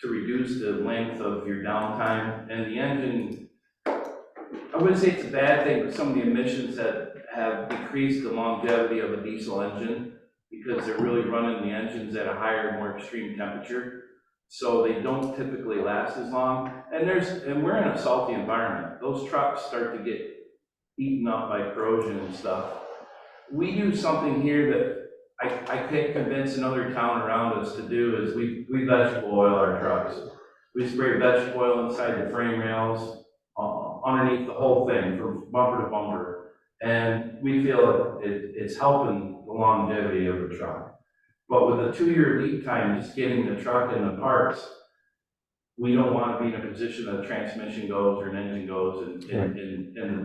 S6: to reduce the length of your downtime. And the engine, I wouldn't say it's a bad thing, but some of the emissions that have decreased the longevity of a diesel engine because they're really running the engines at a higher, more extreme temperature. So they don't typically last as long. And we're in a salty environment. Those trucks start to get eaten up by corrosion and stuff. We do something here that I can't convince another town around us to do is we vegetable oil our trucks. We spray vegetable oil inside the frame rails, underneath the whole thing from bumper to bumper. And we feel it's helping the longevity of the truck. But with a 2-year lead time, just getting the truck and the parts, we don't want to be in a position that a transmission goes or an engine goes and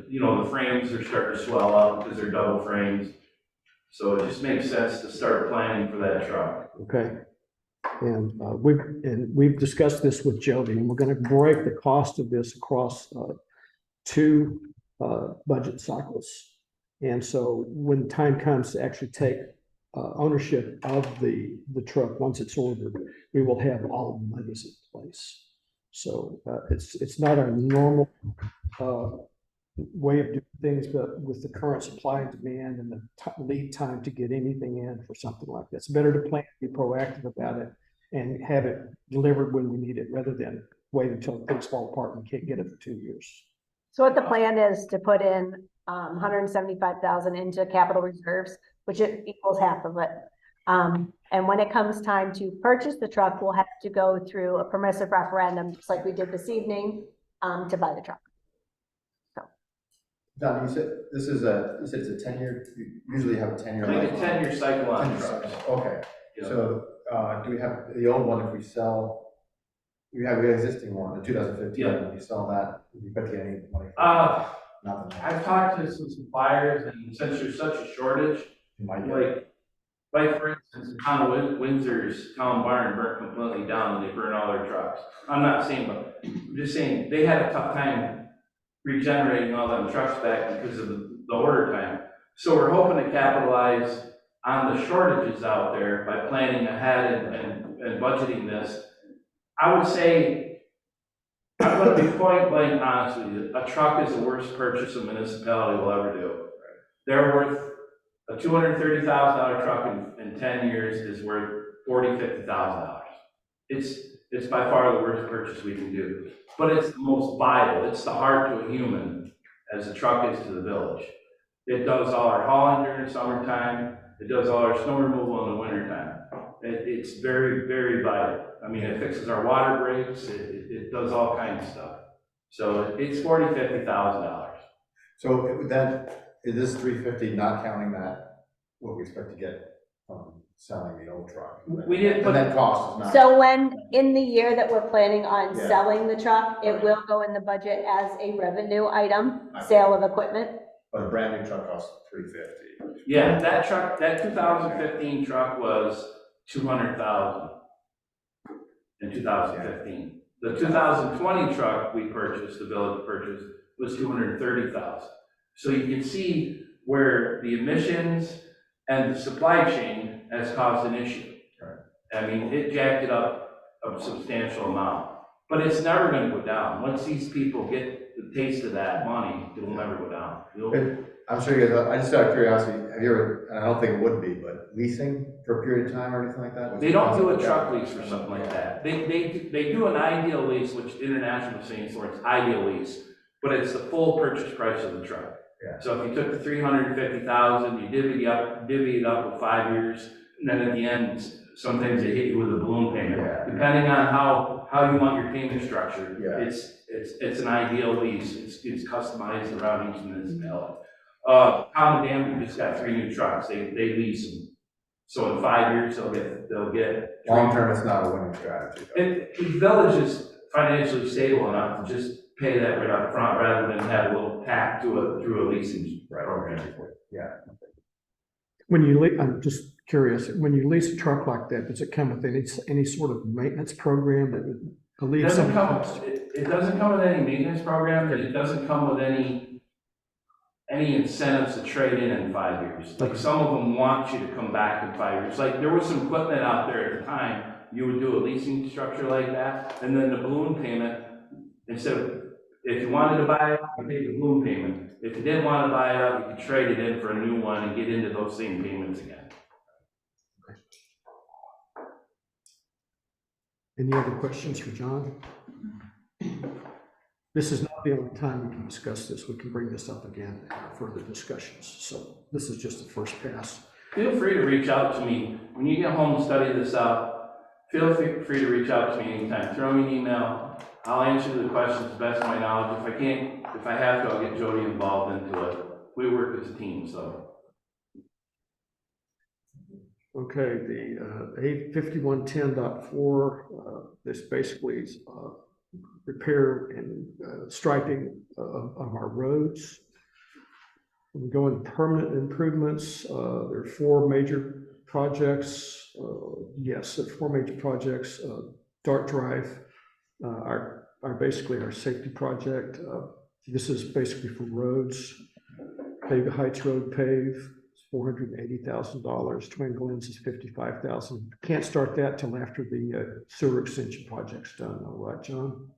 S6: you know, the frames are starting to swell up because they're double frames. So it just makes sense to start planning for that truck.
S2: Okay. And we've discussed this with Jody, and we're going to break the cost of this across 2 budget cycles. And so when time comes to actually take ownership of the truck, once it's ordered, we will have all of the monies in place. So it's not our normal way of doing things, but with the current supply and demand and the lead time to get anything in for something like this, better to plan, be proactive about it, and have it delivered when we need it, rather than wait until things fall apart and we can't get it for 2 years.
S3: So what the plan is to put in 175,000 into capital reserves, which it equals half of it. And when it comes time to purchase the truck, we'll have to go through a permissive referendum, just like we did this evening, to buy the truck.
S7: Don, you said this is you said it's a 10-year, you usually have a 10-year.
S6: I think a 10-year cycle on
S7: 10-year
S6: trucks.
S7: cycle. Okay,
S6: Yeah.
S7: so do we have the old one? If we sell, we have the existing one, the 2015.
S6: Yeah.
S7: If we sell that, we bet you any money. Nothing.
S6: I've talked to some suppliers, and since there's such a shortage,
S7: You might get.
S6: like for instance, the town of Windsor's town barn burnt completely down and they burned all their trucks. I'm not saying, but I'm just saying they had a tough time regenerating all them trucks back because of the order time. So we're hoping to capitalize on the shortages out there by planning ahead and budgeting this. I would say, I'm going to be point blank honest with you, a truck is the worst purchase a municipality will ever do. They're worth, a $230,000 truck in 10 years is worth $40,000, $50,000. It's by far the worst purchase we can do, but it's the most vital. It's the heart to a human as a truck is to the village. It does all our hauling during the summertime. It does all our snow removal in the wintertime. It's very, very vital. I mean, it fixes our water breaks. It does all kinds of stuff. So it's $40,000, $50,000.
S7: So then, is this 350 not counting that, what we expect to get from selling the old truck?
S6: We didn't put.
S7: And that cost is not.
S3: So when, in the year that we're planning on
S7: Yeah.
S3: selling the truck, it will go in the budget as a revenue item, sale of equipment.
S7: But a brand new truck costs 350.
S6: Yeah, that truck, that 2015 truck was 200,000 in 2015. The 2020 truck we purchased, the village purchased, was 230,000. So you can see where the emissions and the supply chain has caused an issue.
S7: Right.
S6: I mean, it jacked it up a substantial amount, but it's never going to go down. Once these people get the taste of that money, it will never go down.
S7: I'm sure you guys, I just out of curiosity, have you ever, and I don't think it would be, but leasing for a period of time or anything like that?
S6: They don't do a truck lease or something like that. They do an ideal lease, which international stands for, it's ideal lease, but it's the full purchase price of the truck.
S7: Yeah.
S6: So if you took the 350,000, you divvy it up with 5 years, and then at the end, sometimes they hit you with a balloon payment.
S7: Yeah.
S6: Depending on how you want your payment structure,
S7: Yeah.
S6: it's an ideal lease. It's customized around each municipality. Common Dam, we just got 3 new trucks. They lease them. So in 5 years, they'll get.
S7: Long term, it's not a winning strategy.
S6: The village is financially stable enough to just pay that right up front rather than have a little tack through a leasing program.
S7: Yeah.
S2: I'm just curious, when you lease a truck like that, does it come with any sort of maintenance program that would
S6: It
S2: alleviate
S6: doesn't
S2: some
S6: come,
S2: cost?
S6: it doesn't come with any maintenance program, and it doesn't come with any incentives to trade in 5 years. Like, some of them want you to come back in 5 years. Like, there was some equipment out there at the time, you would do a leasing structure like that, and then the balloon payment, instead of, if you wanted to buy it, you pay the balloon payment. If you didn't want to buy it out, you could trade it in for a new one and get into those same payments again.
S2: Any other questions for John? This is not the only time we can discuss this. We can bring this up again in our further discussions. So this is just the first pass.
S6: Feel free to reach out to me. When you get home and study this out, feel free to reach out to me anytime. Throw me an email. I'll answer the questions to the best of my knowledge. If I have to, I'll get Jody involved into it. We work as a team, so.
S2: Okay, the A5110.4, this basically is repair and striping of our roads. We go into permanent improvements. There are 4 major projects. Yes, there are 4 major projects. Dart Drive, basically our safety project. This is basically for roads. Pave Heights Road pave, $480,000. Twin Glens is $55,000. Can't start that till after the sewer extension project's done, though, right, John?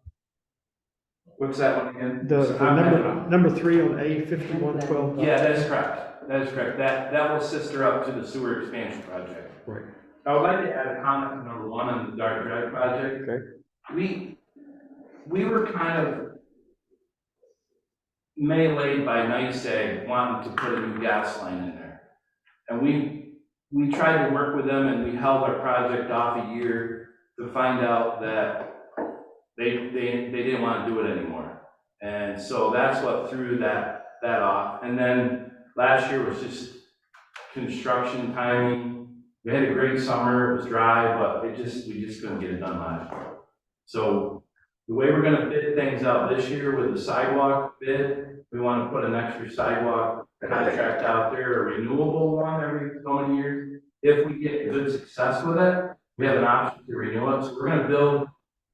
S6: What's that one again?
S2: The number 3 on A5112.
S6: Yeah, that is correct. That is correct. That will sister up to the sewer expansion project.
S2: Right.
S6: I would like to add a comment to number 1 on the Dart Drive project.
S2: Okay.
S6: We were kind of meleeed by NYSEG wanting to put a new gas line in there. And we tried to work with them, and we held our project off a year to find out that they didn't want to do it anymore. And so that's what threw that off. And then last year was just construction timing. We had a great summer, it was dry, but we just couldn't get it done last year. So the way we're gonna bid things out this year with the sidewalk bid, we wanna put an extra sidewalk contract out there, a renewable one every so many years. If we get good success with it, we have an option to renew it. So we're gonna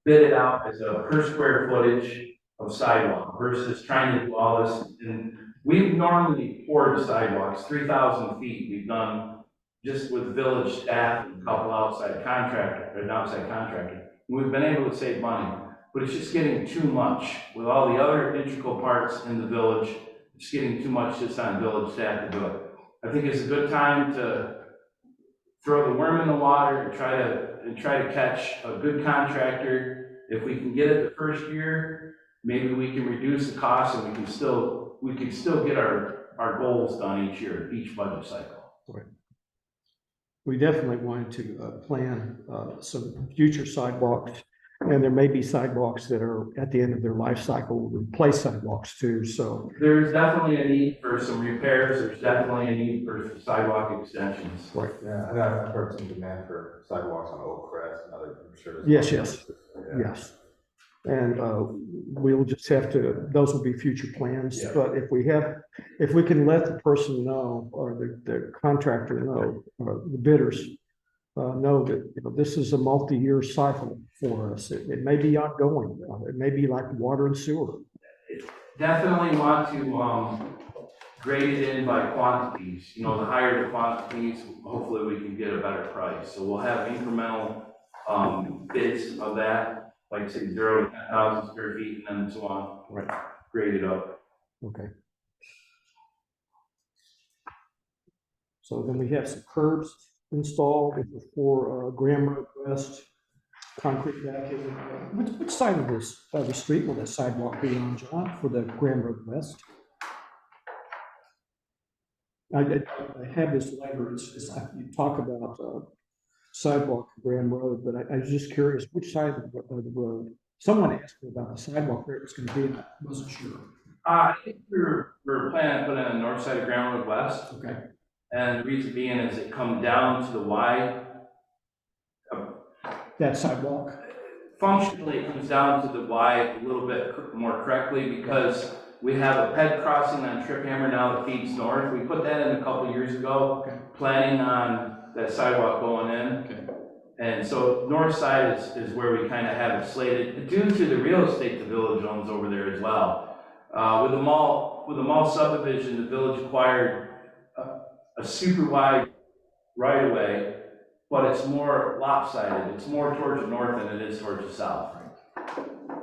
S6: bid it out as a per square footage of sidewalk versus trying to do all this. And we've normally poured sidewalks, 3,000 feet. We've done just with village staff and a couple outside contractor. We've been able to save money, but it's just getting too much with all the other integral parts in the village. It's getting too much just on village staff to do it. I think it's a good time to throw the worm in the water and try to catch a good contractor. If we can get it the first year, maybe we can reduce the cost, and we can still get our goals done each year, each budget cycle.
S2: Right. We definitely wanted to plan some future sidewalks, and there may be sidewalks that are at the end of their life cycle, replace sidewalks too, so.
S6: There's definitely a need for some repairs. There's definitely a need for sidewalk extensions.
S2: Right.
S7: Yeah, and I've heard some demand for sidewalks on Oak Crest and other, I'm sure.
S2: Yes.
S7: Yeah.
S2: Yes. And we'll just have to, those will be future plans,
S7: Yeah.
S2: but if we can let the person know, or the contractor know, or the bidders know that, this is a multi-year cycle for us. It may be ongoing. It may be like water and sewer.
S6: Definitely want to grade it in by quantities. The higher the quantities, hopefully we can get a better price. So we'll have incremental bids of that, like say 0 to 10,000 square feet, and then so on.
S2: Right.
S6: Grade it up.
S2: Okay. So then we have some curbs installed for Graham Road West, concrete backing. Which side of this, of the street will that sidewalk be on, John, for the Graham Road West? I have this later, you talk about sidewalk for Graham Road, but I was just curious, which side of the road? Someone asked me about the sidewalk where it was gonna be, and I wasn't sure.
S6: I think we're planning to put it on the north side of Grand Road West,
S2: Okay,
S6: and the reason being is it comes down to the Y.
S2: that sidewalk,
S6: Functionally, it comes down to the Y a little bit more correctly because we have a ped crossing on Trip Hammer now that feeds north. We put that in a couple years ago,
S2: Okay.
S6: planning on that sidewalk going in.
S2: Okay.
S6: And so north side is where we kind of have it slated due to the real estate the village owns over there as well. With the mall subdivision, the village acquired a super wide right of way, but it's more lopsided. It's more towards the north than it is towards the south.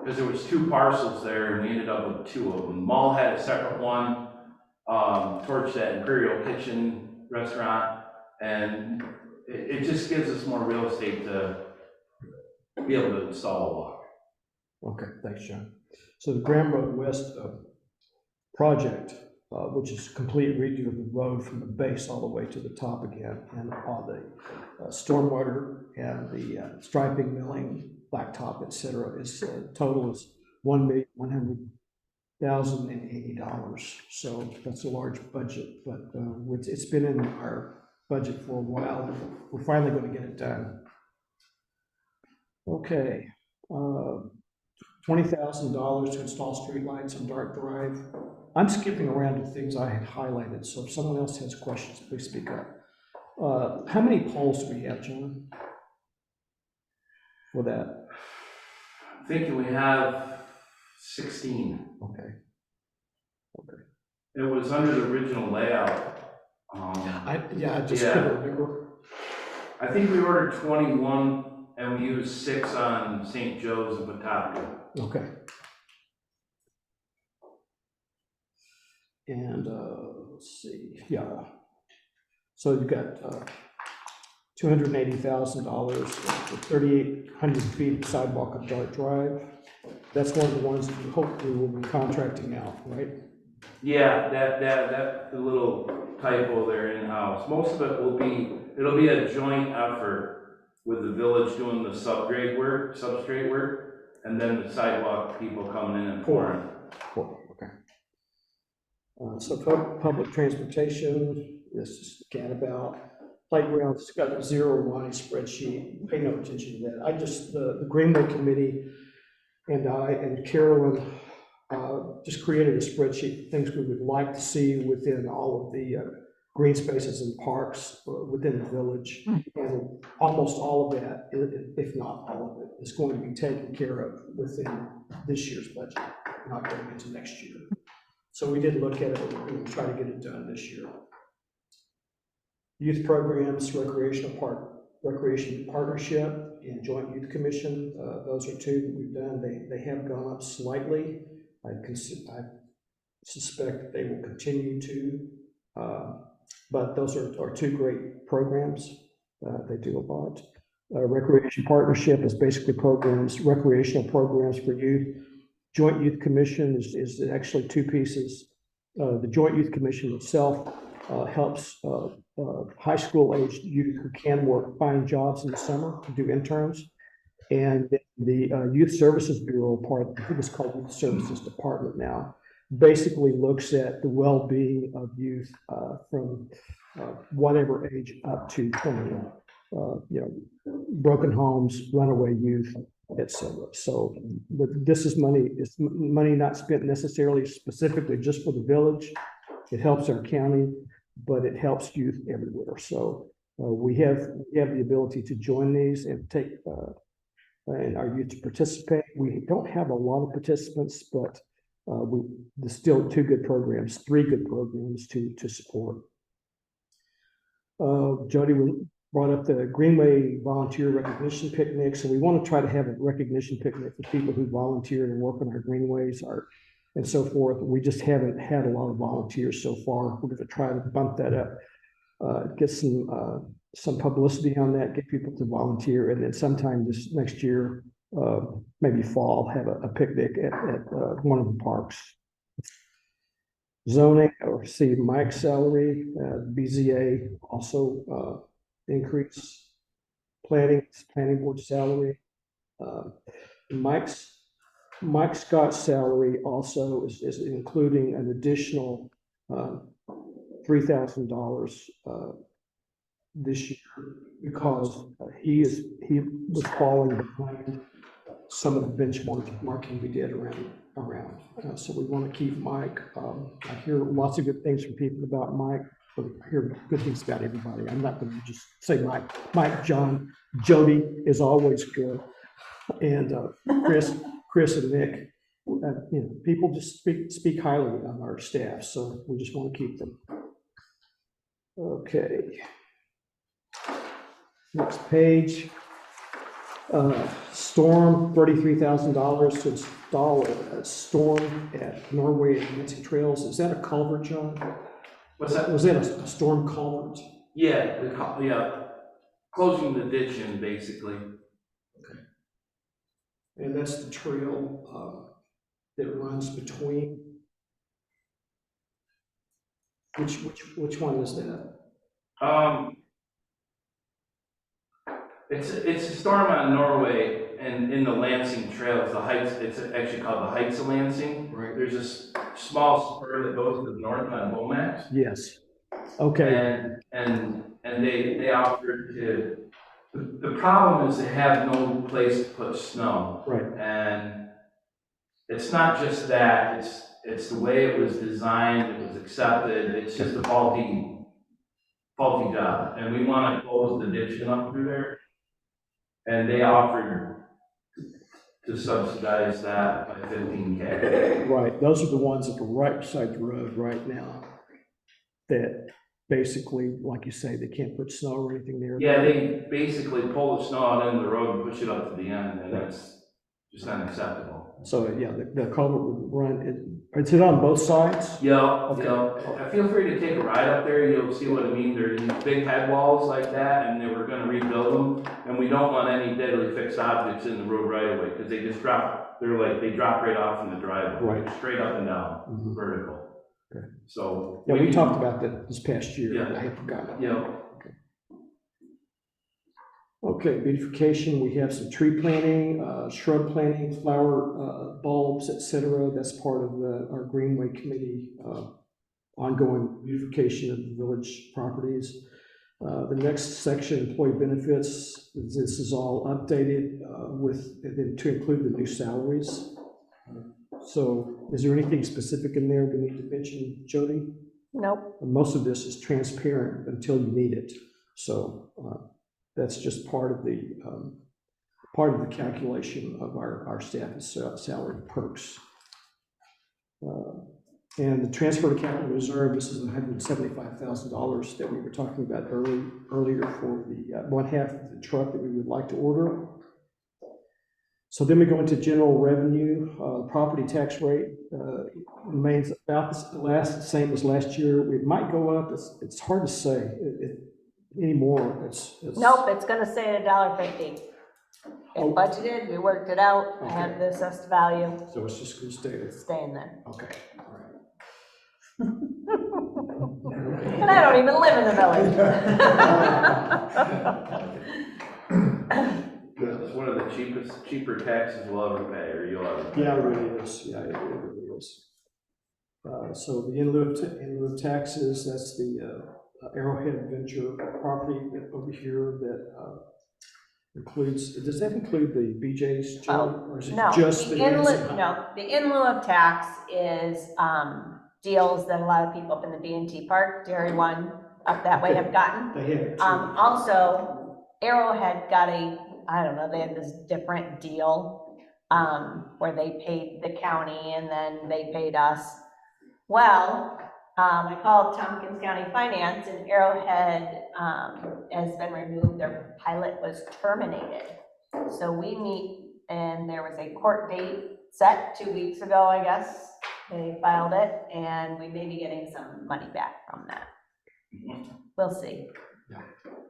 S6: Because there was two parcels there and we ended up with two of them. Mall had a separate one towards that Imperial Kitchen restaurant, and it just gives us more real estate to be able to install a walk.
S2: okay, thanks, John. So the Graham Road West project, which is complete redo of the road from the base all the way to the top again, and all the stormwater and the striping, milling, blacktop, et cetera, is total is $1,100,080. So that's a large budget, but it's been in our budget for a while. We're finally going to get it done. Okay, $20,000 to install streetlights on Dart Drive. I'm skipping around to things I had highlighted, so if someone else has questions, please speak up. How many poles do we have, John, for that?
S6: I'm thinking we have 16.
S2: Okay. Okay.
S6: It was under the original layout.
S2: I just couldn't remember.
S6: I think we ordered 21 and we used 6 on St. Joe's and Pawtucket.
S2: Okay. And let's see, yeah. So you've got $280,000 for 3,800 feet of sidewalk on Dart Drive. That's one of the ones that you hopefully will be contracting out, right?
S6: Yeah, that the little typo there in-house. Most of it it'll be a joint effort with the village doing the substrate work, and then the sidewalk people coming in and pouring.
S2: Okay. So public transportation, this is again about playgrounds. It's got a 0-1 spreadsheet. Pay no attention to that. The Greenway Committee and I and Carolyn just created a spreadsheet of things we would like to see within all of the green spaces and parks within the village. And almost all of that, if not all of it, is going to be taken care of within this year's budget, not going into next year. So we did look at it, and we're going to try to get it done this year. Youth programs, recreation partnership, and joint youth commission. Those are two that we've done. They have gone up slightly. I suspect they will continue to, but those are two great programs. They do a lot. Recreation partnership is basically recreational programs for youth. Joint Youth Commission is actually two pieces. The Joint Youth Commission itself helps high school aged youth who can work find jobs in the summer to do interns. And the Youth Services Bureau part, I think it's called Youth Services Department now, basically looks at the well-being of youth from whatever age up to 21. Broken homes, runaway youth, etc. So this is money not spent necessarily specifically just for the village. It helps our county, but it helps youth everywhere. So we have the ability to join these and take and our youth to participate. We don't have a lot of participants, but there's still three good programs to support. Jody brought up the Greenway Volunteer Recognition Picnic. So we want to try to have a recognition picnic for people who volunteered and work on our greenways and so forth. We just haven't had a lot of volunteers so far. We're going to try to bump that up. get some publicity on that, get people to volunteer, and then sometime this next year, maybe fall, have a picnic at one of the parks. Zoning, or see Mike's salary, BZA also increase. Planning board salary. Mike's Scott's salary also is including an additional $3,000 this year, because he was falling behind some of the benchmarking we did around. So we want to keep Mike. I hear lots of good things from people about Mike, but I hear good things about everybody. I'm not going to just say Mike, John, Jody is always good. And Chris and Nick, people just speak highly of our staff, so we just want to keep them. Okay. Next page. Storm, $33,000 to install a storm at Norway and Nancy Trails. Is that a culvert, John?
S6: What's that?
S2: Was that a storm culvert?
S6: Yeah, closing the ditch in, basically.
S2: Okay. And that's the trail that runs between. Which one is that?
S6: It's a storm on Norway and in the Lansing Trails, the heights, it's actually called the Heights of Lansing.
S2: Right.
S6: There's this small spur that goes to the north on Bomax.
S2: Yes. Okay.
S6: And they offered to, the problem is they have no place to put snow.
S2: Right.
S6: And it's not just that, it's the way it was designed, it was accepted, it's just a faulty job. And we want to close the ditch up through there. And they offered to subsidize that by $15K.
S2: Right, those are the ones that are right beside the road right now that basically, like you say, they can't put snow or anything there.
S6: Yeah, they basically pull the snow out into the road and push it up to the end, and that's just unacceptable.
S2: So, yeah, the culvert would run, is it on both sides?
S6: Yeah,
S2: Okay.
S6: yeah. Feel free to take a ride up there, you'll see what I mean. There's these big head walls like that, and they were gonna rebuild them, and we don't want any deadly fixed objects in the road right away, because they just drop, they drop right off in the driveway,
S2: Right.
S6: straight up and down,
S2: Mhm.
S6: vertical.
S2: Okay.
S6: So.
S2: Yeah, we talked about that this past year.
S6: Yeah.
S2: I had forgotten.
S6: Yeah.
S2: Okay, beautification, we have some tree planting, shrub planting, flower bulbs, etc. That's part of our Greenway Committee ongoing beautification of the village properties. The next section, employee benefits, this is all updated to include the new salaries. So is there anything specific in there we need to mention, Jody?
S3: Nope.
S2: Most of this is transparent until you need it. So that's just part of the calculation of our staff's salary perks. And the transfer to capital reserve, this is $175,000 that we were talking about earlier for the one half of the truck that we would like to order. So then we go into general revenue. Property tax rate remains about the same as last year. It might go up. It's hard to say anymore.
S3: Nope, it's gonna stay at $1.50. It's
S2: Oh.
S3: budgeted, we worked it out, I have
S2: Okay.
S3: the assessed value,
S2: So it's just going to stay there.
S3: it's staying there.
S2: Okay. All right.
S3: And I don't even live in the village.
S6: It's one of the cheaper taxes we'll ever pay, or you'll ever pay.
S2: Yeah, it really is. Yeah, it really is. So the in lieu of taxes, that's the Arrowhead Venture property over here that includes, does that include the BJ's, Joe? Or is it
S3: No,
S2: just the
S3: the in lieu of tax is, deals that a lot of people up in the B&T Park, Dairy One, up that way have gotten.
S2: They have it too.
S3: Also, Arrowhead got I don't know, they had this different deal, where they paid the county and then they paid us. Well, I called Tompkins County Finance and Arrowhead, has been removed, their pilot was terminated. So we meet, and there was a court date set 2 weeks ago, I guess. They filed it, and we may be getting some money back from that. we'll see.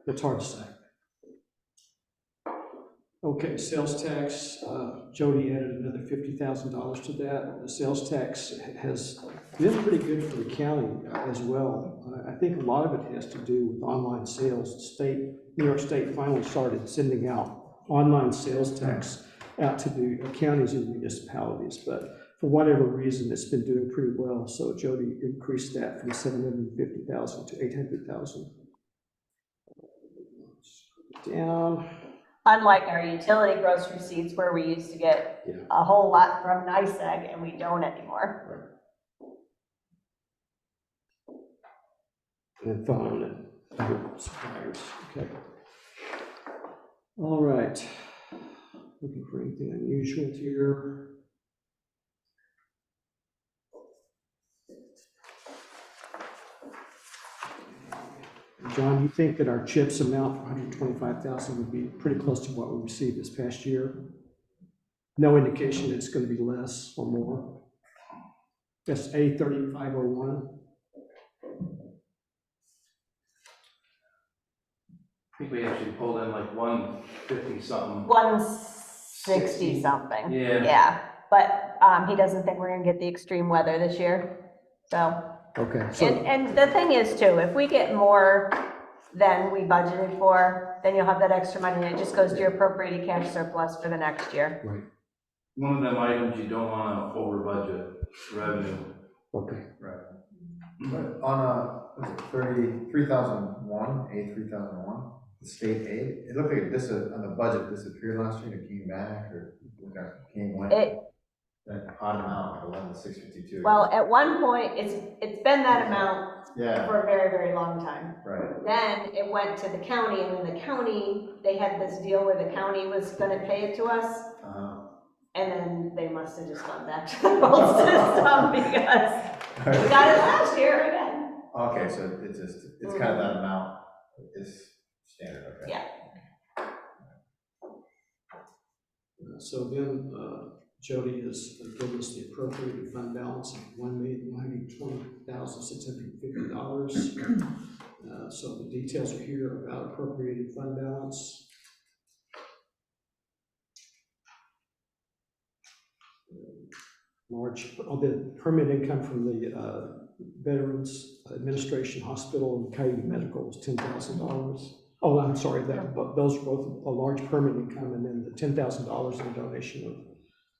S2: It's hard to say. Okay, sales tax, Jody added another $50,000 to that. The sales tax has been pretty good for the county as well. I think a lot of it has to do with online sales. New York State finally started sending out online sales tax out to the counties and municipalities, but for whatever reason, it's been doing pretty well. So Jody increased that from 750,000 to 800,000. Down.
S3: Unlike our utility gross receipts where we used to get
S2: Yeah.
S3: a whole lot from NICEAG and we don't anymore.
S2: And phone and other suppliers, okay. All right, looking for anything unusual here. John, you think that our CHIPS amount for 125,000 would be pretty close to what we received this past year? No indication that it's going to be less or more. That's A3501.
S6: I think we actually pulled in like 150 something.
S3: 160 something.
S6: Yeah.
S3: Yeah, but he doesn't think we're gonna get the extreme weather this year, so.
S2: Okay. So,
S3: And the thing is too, if we get more than we budgeted for, then you'll have that extra money and it just goes to your appropriated cash surplus for the next year.
S2: right.
S6: One of them items you don't want to over budget revenue.
S2: Okay.
S7: Right. But on what's it, 30,001, A3001, the state aid, it looked like it on the budget disappeared last year and it came back, or went. That odd amount, like 11,652.
S3: Well, at one point, it's been that amount
S7: Yeah,
S3: for a very, very long time.
S7: right.
S3: Then it went to the county, and then the county, they had this deal where the county was gonna pay it to us, and then they must have just gone back to the old system because we got it last year again.
S7: Okay, so it's kind of that amount is standard, okay.
S3: Yeah.
S2: So then Jody has given us the appropriated fund balance of $1,120,650. So the details are here about appropriated fund balance. The permanent income from the Veterans Administration Hospital and Coyote Medical was $10,000. Oh, I'm sorry, those were both a large permanent income, and then the $10,000 in a donation of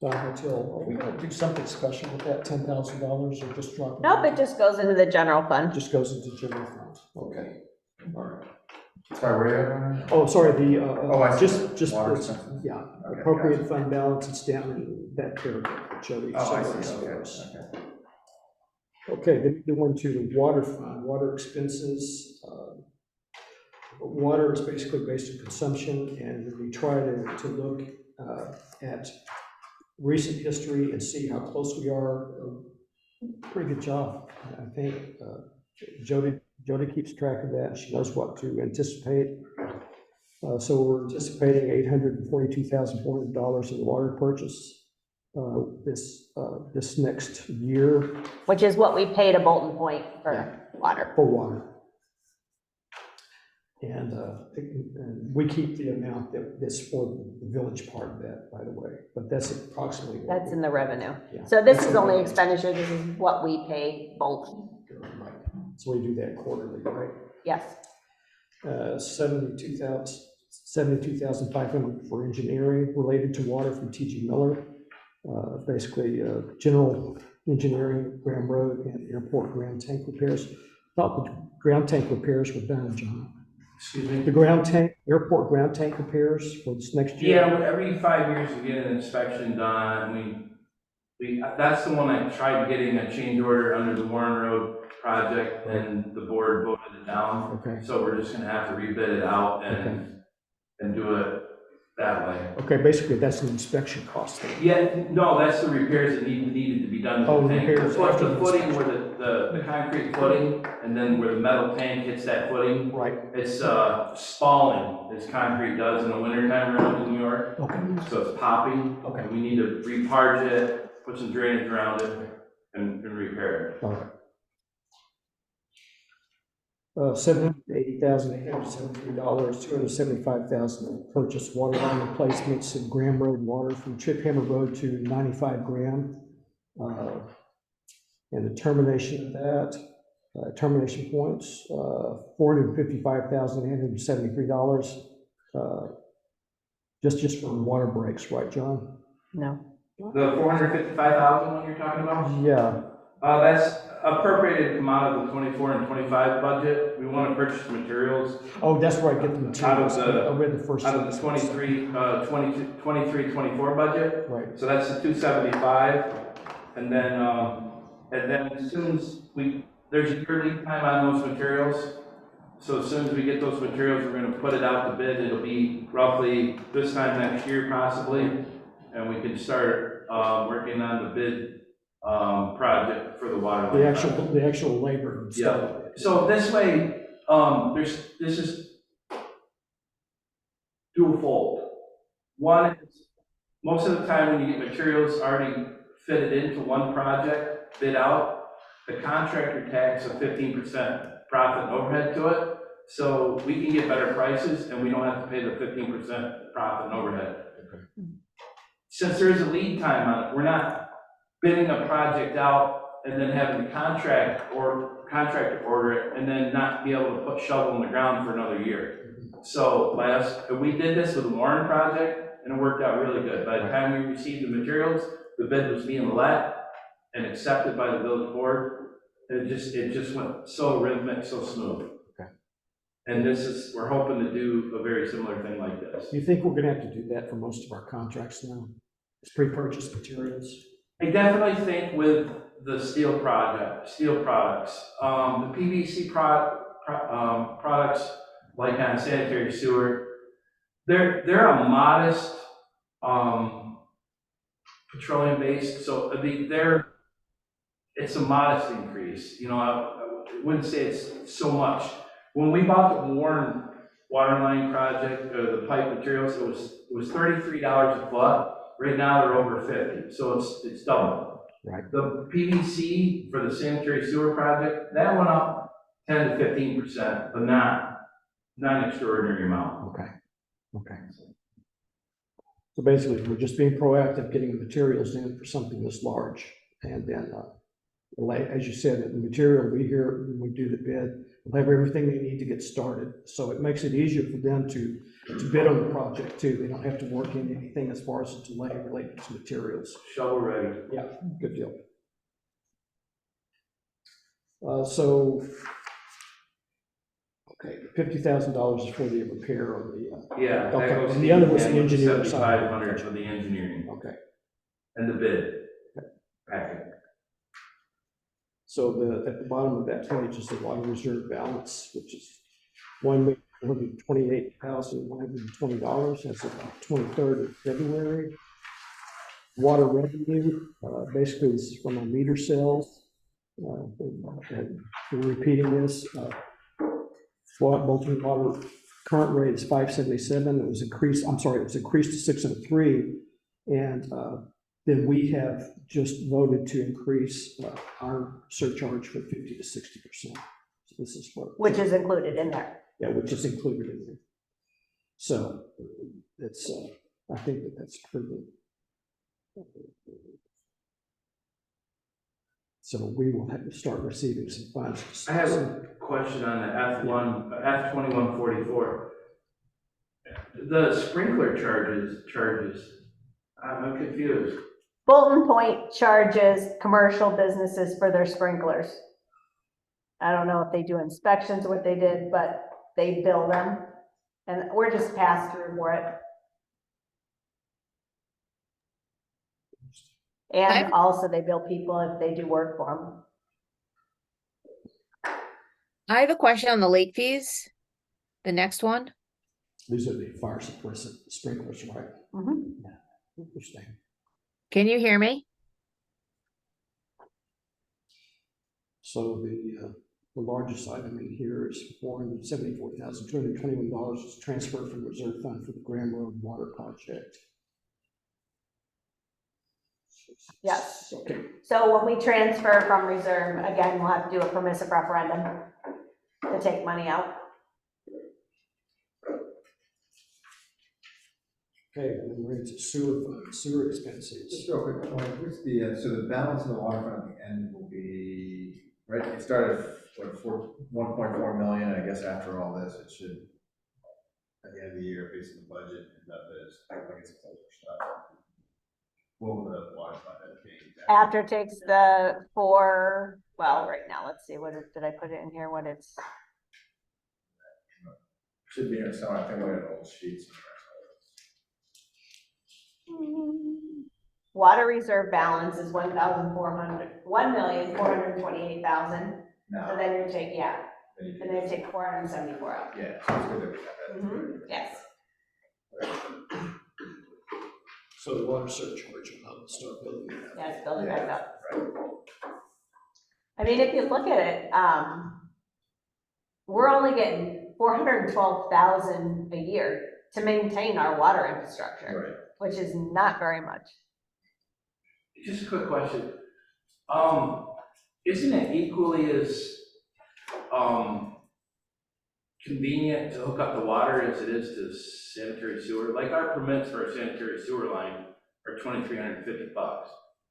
S2: Hotel. Are we gonna do something special with that $10,000 or just drop it?
S3: Nope, it just goes into the general fund.
S2: Just goes into general fund, okay, all right.
S7: Sorry, where are you at?
S2: Oh, sorry,
S7: I see.
S2: just,
S7: Water expenses?
S2: yeah,
S7: Okay,
S2: appropriated
S7: gotcha.
S2: fund balance, it's down in that paragraph, Jody.
S7: Oh, I
S2: summarized
S7: see,
S2: for
S7: okay,
S2: us.
S7: okay.
S2: Okay, then we go into the water fund, water expenses. Water is basically based on consumption, and we try to look at recent history and see how close we are. Pretty good job, I think. Jody keeps track of that. She knows what to anticipate. So we're anticipating $842,400 in water purchase this next year
S3: Which is what we pay to Bolton Point for water.
S2: for water. And we keep the amount that's for the village part of that, by the way, but that's approximately.
S3: That's in the revenue.
S2: Yeah.
S3: So this
S2: That's
S3: is
S2: in
S3: only
S2: the-
S3: expenditure, this is what we pay Bolton.
S2: Right. So we do that quarterly, right?
S3: Yes.
S2: 72,500 for engineering related to water from T.G. Miller. Basically, general engineering, Graham Road and airport ground tank repairs. Thought the ground tank repairs were done, John.
S6: Excuse me?
S2: The airport ground tank repairs for this next year?
S6: Yeah, every 5 years we get an inspection done. That's the one I tried getting a change order under the Warren Road project, and the board voted it down.
S2: Okay.
S6: So we're just gonna have to rebid it out and do it that way.
S2: Okay, basically, that's an inspection cost then.
S6: Yeah, no, that's the repairs that needed to be done to
S2: Oh,
S6: the tank.
S2: repairs after
S6: The
S2: the
S6: footing
S2: inspection.
S6: where the concrete footing, and then where the metal tank hits that footing,
S2: Right,
S6: it's spalling, as concrete does in the wintertime around in New York.
S2: okay,
S6: So it's popping.
S2: okay,
S6: We need to reparge it, put some drainage around it, and repair it.
S2: all right. $780,873, $275,000 purchase water line replacements in Graham Road water from Chip Hammer Road to 95 Graham. And the termination of that, termination points, $455,873. Just for water breaks, right, John?
S3: No.
S6: The 455,000 one you're talking about?
S2: Yeah.
S6: That's appropriated to come out of the 24 and 25 budget. We want to purchase materials
S2: Oh, that's right, get the materials.
S6: Out of the-
S2: I read the first.
S6: out of the 23-24 budget.
S2: Right.
S6: So that's the 275. And then as soon as there's a year lead time on those materials. So as soon as we get those materials, we're going to put it out to bid. It'll be roughly this time next year possibly. And we can start working on the bid project for the water line.
S2: The actual labor and stuff.
S6: Yeah. So this way, this is dual-fold. One is, most of the time when you get materials already fitted into one project, bid out, the contractor tax of 15% profit and overhead to it. So we can get better prices and we don't have to pay the 15% profit and overhead.
S2: Okay.
S6: Since there is a lead time on it, we're not bidding a project out and then having the contractor order it and then not be able to put shovel in the ground for another year. So we did this with the Warren project and it worked out really good. By the time we received the materials, the bid was being let and accepted by the village board. It just went so rhythmic, so smooth.
S2: Okay.
S6: And we're hoping to do a very similar thing like this.
S2: Do you think we're gonna have to do that for most of our contracts now? It's pre-purchased materials?
S6: I definitely think with the steel products, the PVC products, like on sanitary sewer, they're a modest petroleum based, so it's a modest increase. You know, I wouldn't say it's so much. When we bought the Warren water line project, the pipe materials, it was $33 a foot. Right now they're over 50, so it's double.
S2: Right.
S6: The PVC for the sanitary sewer project, that went up 10 to 15%, but not an extraordinary amount.
S2: Okay. So basically, we're just being proactive, getting the materials in for something this large. And then, as you said, the material we hear when we do the bid, we'll have everything they need to get started. So it makes it easier for them to bid on the project too. They don't have to work in anything as far as the delay related to materials.
S6: Shovel ready.
S2: Yeah, good deal. Okay, $50,000 is for the repair of the.
S6: Yeah.
S2: Okay,
S6: That goes
S2: and the other was the
S6: hand with
S2: engineering side.
S6: 7,500 for the engineering
S2: Okay.
S6: and the bid packet.
S2: So at the bottom of that page is the water reserve balance, which is $1,128,120 as of the 23rd of February. Water revenue, basically this is from our meter sales. And we're repeating this. Bolton water current rate is 577. It was increased to 603. And then we have just voted to increase our surcharge from 50 to 60%. So this is
S3: Which is included in there.
S2: Yeah, which is included in there. So it's, I think that's pretty. So we will have to start receiving some funds.
S6: I have a question on the F2144. The sprinkler charges, I'm confused.
S3: Bolton Point charges commercial businesses for their sprinklers. I don't know if they do inspections, what they did, but they bill them. And we're just passed through for it. And also they bill people if they do work for them.
S8: I have a question on the late fees. The next one.
S2: These are the fire suppressant sprinklers, right?
S3: Mm-hmm.
S2: Yeah, interesting.
S8: Can you hear me?
S2: So the largest item in here is $474,221 is transferred from the reserve fund for the Graham Road water project.
S3: Yes.
S2: Okay.
S3: So when we transfer from reserve, again, we'll have to do a permissive referendum. to take money out.
S2: Okay, and then we're into sewer
S7: Just
S2: expenses.
S7: real quick, what's the, so the balance in the waterfront at the end will be, right, it started, what, 1.4 million, I guess after all this, it should, at the end of the year, based on the budget, end up as, like it's closer stuff. What will the waterfront end up being?
S3: After it takes the four, well, right now, let's see, did I put it in here, what it's,
S7: Should be here somewhere, I think we have old sheets.
S3: water reserve balance is 1,428,000. So
S7: Now,
S3: then you take, yeah,
S7: then you
S3: and then you take 474 out.
S7: yeah, so it's good that we have that.
S3: Yes.
S2: So the water surcharge will help start building that.
S3: Yeah, it's building back up.
S7: Right.
S3: I mean, if you look at it, we're only getting 412,000 a year to maintain our water infrastructure,
S7: Right.
S3: which is not very much.
S6: Just a quick question. Isn't it equally as, convenient to hook up the water as it is to sanitary sewer? Like our permits for a sanitary sewer line are $2,350.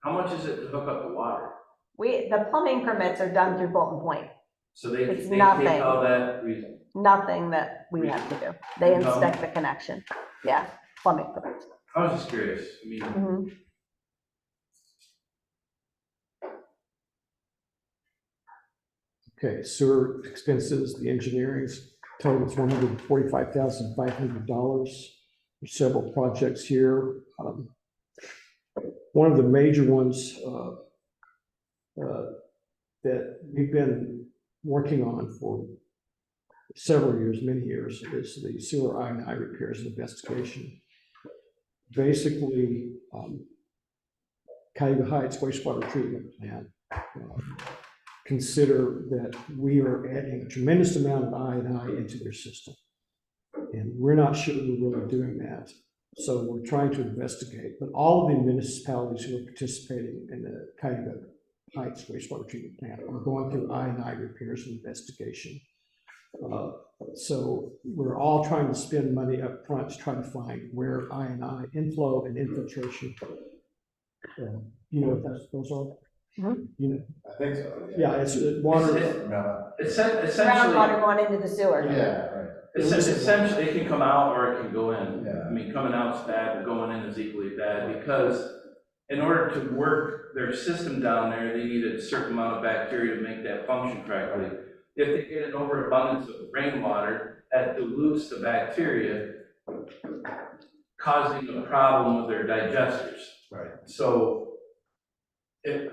S6: How much is it to hook up the water?
S3: The plumbing permits are done through Bolton Point.
S6: So they
S3: It's
S6: take
S3: nothing.
S6: all that reason.
S3: Nothing that we have to do. They
S6: No.
S3: inspect the connection. Yeah, plumbing permits.
S6: I was just curious. I mean,
S3: Mhm.
S2: Okay, sewer expenses, the engineering's total is $145,500. There's several projects here. One of the major ones that we've been working on for several years, many years, is the sewer I&I repairs and investigation. Basically, Cuyahoga Heights wastewater treatment plant consider that we are adding a tremendous amount of I&I into their system. And we're not sure we're really doing that. So we're trying to investigate, but all of the municipalities who are participating in the Cuyahoga Heights wastewater treatment plant are going through I&I repairs and investigation. So we're all trying to spend money up front to try to find where I&I inflow and infiltration. You know what those are?
S3: Mhm.
S2: You know,
S7: I think so.
S2: yeah, it's water.
S6: essentially,
S3: Groundwater going into the sewer.
S7: Yeah, right.
S6: essentially, it can come out or it can go in.
S7: Yeah.
S6: I mean, coming out's bad, but going in is equally bad, because in order to work their system down there, they need a certain amount of bacteria to make that function correctly. If they get an overabundance of rainwater, that dilutes the bacteria, causing a problem with their digesters.
S7: Right.
S6: So it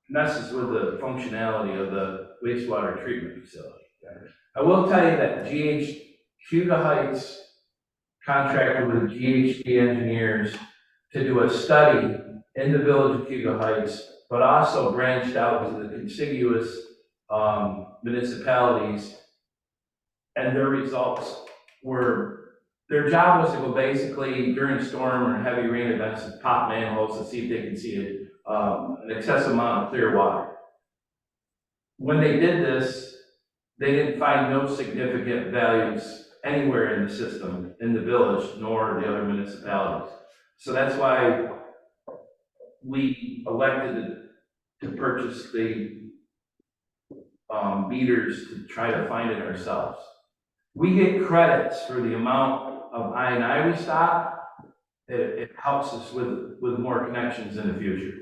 S6: messes with the functionality of the wastewater treatment facility. I will tell you that Cuyahoga Heights contracted with GHD engineers to do a study in the village of Cuyahoga Heights, but also branched out to the contiguous municipalities. And their results were, their job was to go basically during storm or heavy rain events and pop manholes to see if they could see an excessive amount of clear water. When they did this, they didn't find no significant values anywhere in the system, in the village, nor the other municipalities. So that's why we elected to purchase the meters to try to find it ourselves. We get credits for the amount of I&I we stop. It helps us with more connections in the future.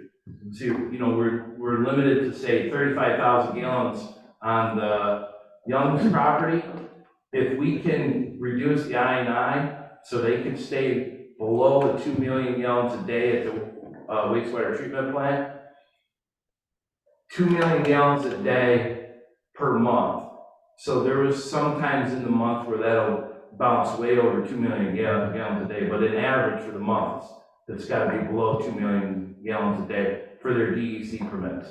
S6: So, you know, we're limited to, say, 35,000 gallons on the Young's property. If we can reduce the I&I so they can stay below the 2 million gallons a day at the wastewater treatment plant, 2 million gallons a day per month. So there was sometimes in the month where that'll bounce way over 2 million gallons a day, but in average for the months, it's got to be below 2 million gallons a day for their DEC permits.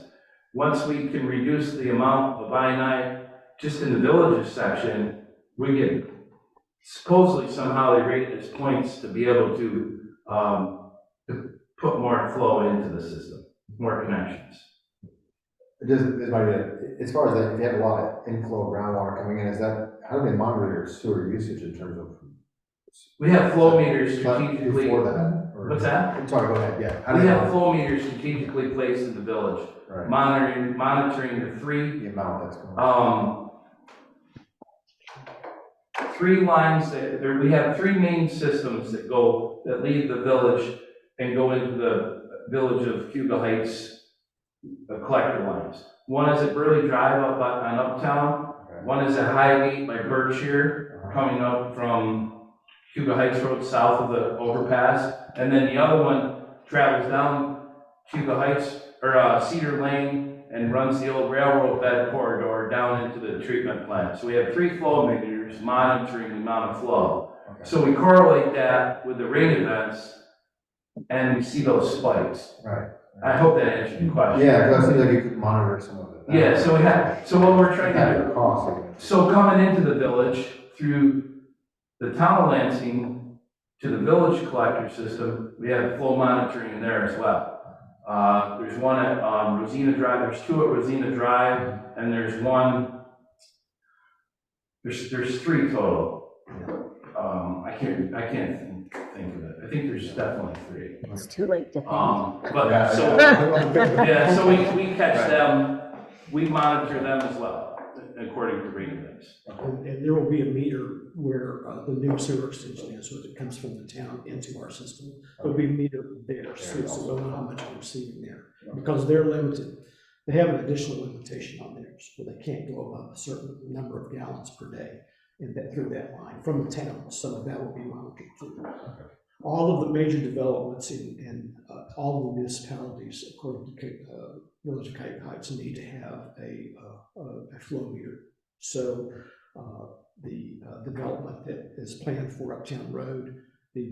S6: Once we can reduce the amount of I&I just in the villages section, we get, supposedly somehow they rate it as points to be able to put more flow into the system, more connections.
S7: As far as that, if you have a lot of inflow of groundwater coming in, how do they monitor your sewer usage in terms of?
S6: We have flow meters
S7: Before
S6: strategically.
S7: that? Or-
S6: What's that?
S7: Sorry, go ahead, yeah. How do
S6: We
S7: they
S6: have
S7: monitor-
S6: flow meters strategically placed in the village,
S7: Right,
S6: monitoring the
S7: the amount that's going on.
S6: three lines we have three main systems that leave the village and go into the village of Cuba Heights collector lines. One is at Burley Drive up on Uptown.
S7: Okay.
S6: One is at Highgate by Berkshire, coming up from Cuba Heights Road south of the overpass. And then the other one travels down Cuba Heights, or Cedar Lane, and runs the old railroad bed corridor down into the treatment plant. So we have three flow meters monitoring the amount of flow.
S7: Okay.
S6: So we correlate that with the rain events, and we see those spikes.
S7: Right.
S6: I hope that answered your question.
S7: Yeah, because it seems like you could monitor some of it.
S6: Yeah, so what we're trying
S7: At
S6: to
S7: your cost.
S6: so coming into the village through the town of Lansing to the village collector system, we have flow monitoring there as well. There's one at Rosina Drive, there's two at Rosina Drive, and there's one, there's three total. I can't think of it. I think there's definitely three.
S3: It's too late to think.
S6: But
S7: Yeah,
S6: so,
S7: yeah.
S6: yeah, so we catch them, we monitor them as well, according to rain events.
S2: And there will be a meter where the new sewer extension is, so it comes from the town into our system. There'll be a meter there, so we'll know how much we're receiving there. Because they're limited, they have an additional limitation on theirs, where they can't go above a certain number of gallons per day through that line from the town, so that will be monitored too. All of the major developments in all the municipalities, according to Village of Cape Heights, need to have a flow meter. So the development that is planned for Uptown Road, the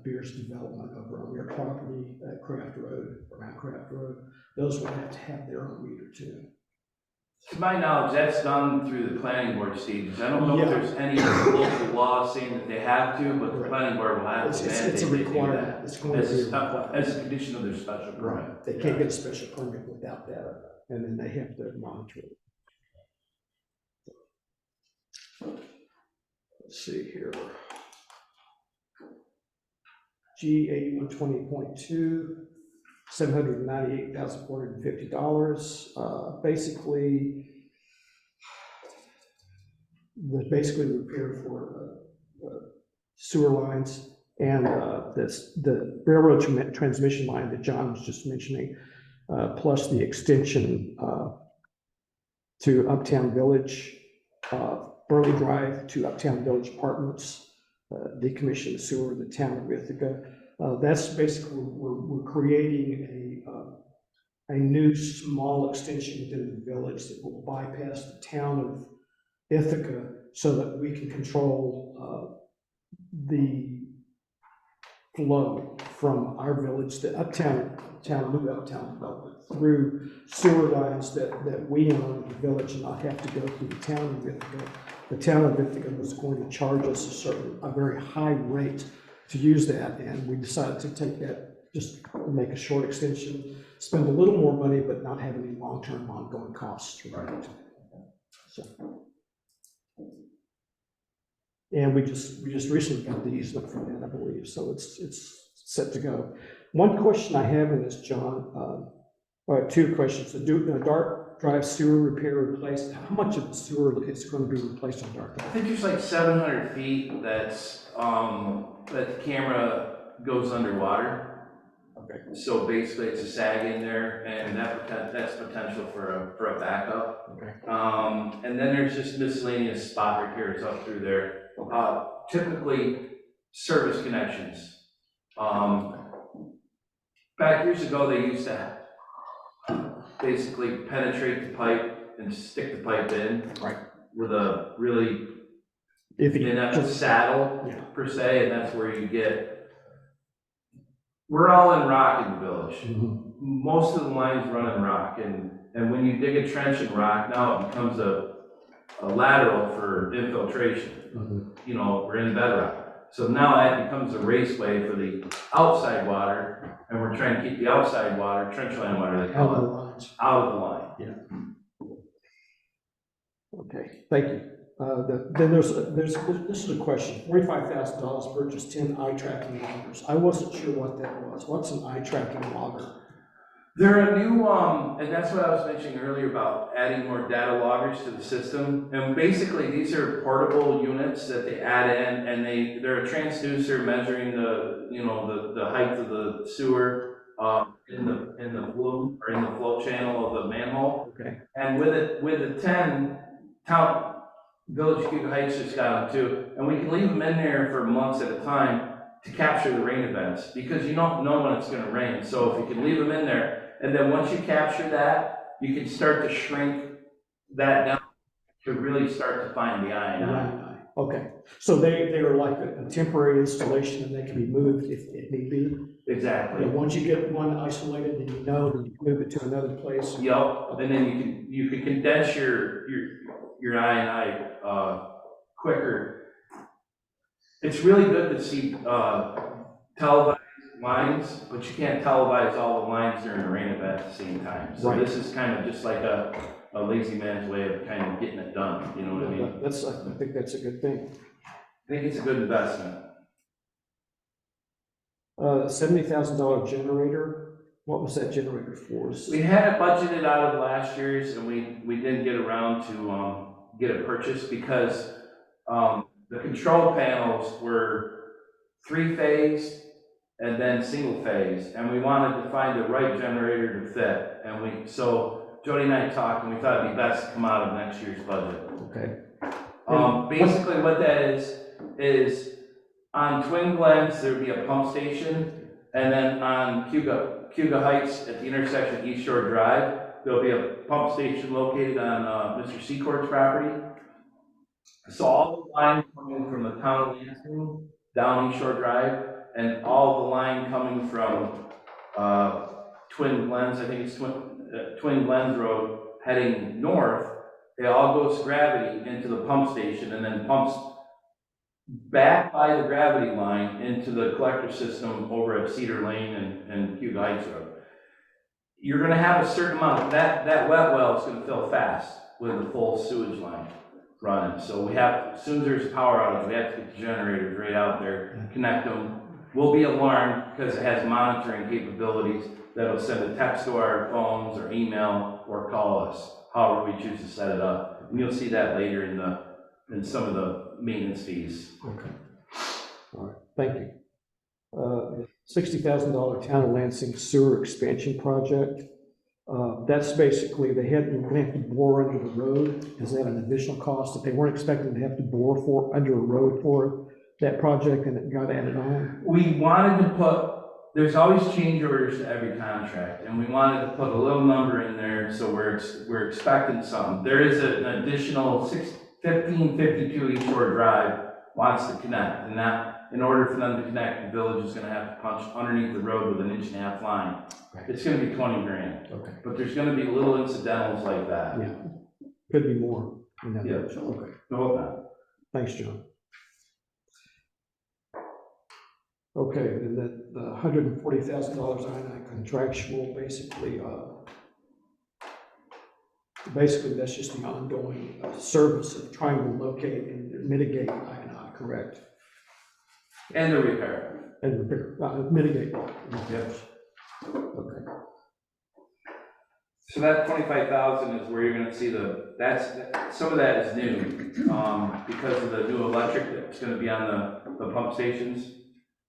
S2: Beers development over on their property at Craft Road, around Craft Road, those will have to have their own meter too.
S6: To my knowledge, that's done through the planning board stages. I don't know if
S2: Yeah.
S6: there's any local law saying that they have to, but the
S2: Right.
S6: planning board will have to
S2: It's a
S6: mandate they do
S2: requirement.
S6: that.
S2: It's going to be a requirement.
S6: As a condition of their special permit.
S2: Right, they can't get a special permit without that, and then they have to monitor it. Let's see here. G 8120.2, $798,450. Basically repair for sewer lines and the railroad transmission line that John was just mentioning, plus the extension to Uptown Village, Burley Drive to Uptown Village Apartments, decommission the sewer in the town of Ithaca. That's basically, we're creating a new small extension within the village that will bypass the town of Ithaca so that we can control the flow from our village to new uptown development through sewer lines that we own in the village and not have to go through the town of Ithaca. The town of Ithaca was going to charge us a very high rate to use that, and we decided to take that, just make a short extension, spend a little more money, but not have any long-term ongoing costs. Right. So. And we just recently got the easement from that, I believe, so it's set to go. One question I have in this, John, or two questions. The Dark Drive sewer repair replaced, how much of the sewer is going to be replaced on Dark
S6: I
S2: Drive?
S6: think there's like 700 feet that's, that the camera goes underwater.
S2: Okay.
S6: So basically it's a sag in there, and that's potential for a backup.
S2: Okay.
S6: And then there's just miscellaneous spot repairs up through there. Typically service connections. Back years ago, they used to basically penetrate the pipe and stick the pipe in.
S2: Right.
S6: With a really
S2: If you
S6: inept saddle,
S2: Yeah.
S6: per se, and that's where you get, we're all in rock in the village.
S2: Mhm.
S6: Most of the lines run in rock, and when you dig a trench in rock, now it becomes a lateral for infiltration.
S2: Mhm.
S6: You know, we're in bedrock. So now that becomes a raceway for the outside water, and we're trying to keep the outside water, trench line water, they
S2: Out of the
S6: call it,
S2: lines.
S6: out of the line.
S2: Okay, thank you. Then this is a question, $45,000 purchase 10 eye tracking loggers. I wasn't sure what that was. What's an eye tracking logger?
S6: They're a new, and that's what I was mentioning earlier about adding more data loggers to the system. And basically, these are portable units that they add in, and they're a transducer measuring the height of the sewer, in the flume, or in the flow channel of the manhole.
S2: Okay.
S6: And with the 10, Village Cuba Heights just got them too, and we can leave them in there for months at a time to capture the rain events, because you don't know when it's gonna rain. So if you can leave them in there, and then once you capture that, you can start to shrink that down to really start to find the eye.
S2: Okay, so they are like a temporary installation and they can be moved if need be?
S6: Exactly.
S2: Yeah, once you get one isolated, then you know, then you move it to another place?
S6: Yup, and then you can condense your eye quicker. It's really good to see televised lines, but you can't televise all the lines during a rain event at the same time. So
S2: Right.
S6: this is kind of just like a lazy man's way of kind of getting it done, you know what I mean?
S2: I think that's a good thing.
S6: I think it's a good investment.
S2: $70,000 generator, what was that generator for?
S6: We had it budgeted out of last year's, and we didn't get around to get it purchased because the control panels were 3-phase and then single phase, and we wanted to find the right generator to fit. And so Jody and I talked, and we thought it'd be best to come out of next year's budget.
S2: Okay.
S6: Basically what that is on Twin Glens, there'd be a pump station, and then on Cuba Heights at the intersection of East Shore Drive, there'll be a pump station located on Mr. Secor's property. So all the line coming from the town of Lansing down East Shore Drive, and all the line coming from Twin Glens, I think it's Twin Glens Road, heading north, it all goes gravity into the pump station and then pumps back by the gravity line into the collector system over at Cedar Lane and Cuba Heights Road. You're gonna have a certain amount, that wet well is gonna fill fast with the full sewage line running. So we have, as soon as there's a power outage, we have to get the generators right out there, connect them. We'll be alarmed because it has monitoring capabilities that'll send a text to our phones or email or call us, however we choose to set it up. And you'll see that later in some of the maintenance fees.
S2: Okay. All right, thank you. $60,000 Town of Lansing sewer expansion project. That's basically, they have to bore under the road. Is that an additional cost that they weren't expecting to have to bore under a road for that project and it got added on?
S6: We wanted to put, there's always change orders to every contract, and we wanted to put a little number in there, so we're expecting some. There is an additional 1552 East Shore Drive wants to connect, and that, in order for them to connect, the village is gonna have to punch underneath the road with an 1.5-inch line. It's gonna be 20 grand.
S2: Okay.
S6: But there's gonna be little incidentals like that.
S2: Yeah, could be more. In that
S6: Yeah.
S2: direction. Okay,
S6: No, not.
S2: thanks, John. Okay, and then the $140,000 I contractual, basically that's just the ongoing service of trying to locate and mitigate I&I, correct?
S6: And the repair.
S2: And repair, mitigate.
S6: Yep.
S2: Okay.
S6: So that 25,000 is where you're gonna see some of that is new, because of the new electric that's gonna be on the pump stations.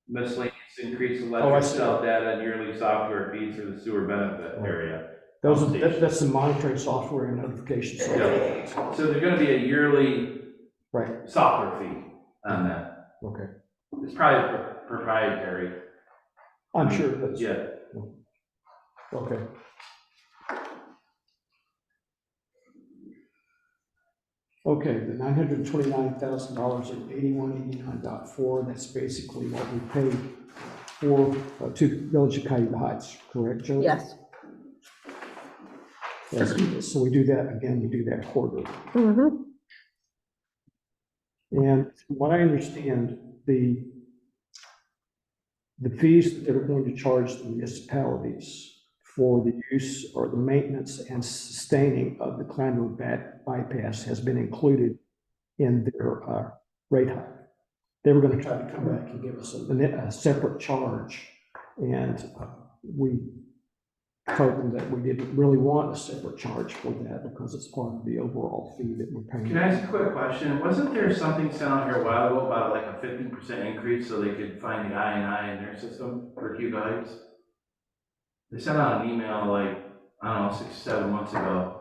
S6: Miscellaneous increased
S2: I
S6: electric
S2: see.
S6: cell data and yearly software fees for the sewer benefit area.
S2: That's the monitoring software and notification software.
S6: So there's gonna be a yearly
S2: Right,
S6: software fee on that.
S2: okay.
S6: It's probably proprietary.
S2: I'm sure that's.
S6: Yeah.
S2: Okay. Okay, the $929,000 in 8189.4, that's basically what we paid for to Village of Cuba Heights, correct, Joe?
S3: Yes.
S2: Yes, so we do that, again, we do that quarterly.
S3: Mm-hmm.
S2: And from what I understand, the fees that they're going to charge the municipalities for the use or the maintenance and sustaining of the Klein Road bypass has been included in their rate hike. They were going to try to come back and give us a separate charge, and we told them that we didn't really want a separate charge for that because it's part of the overall fee that we're paying.
S6: Can I ask a quick question? Wasn't there something sent out here a while ago about like a 50% increase so they could find the I in their system for Cuba Heights? They sent out an email like, I don't know, 6 or 7 months ago.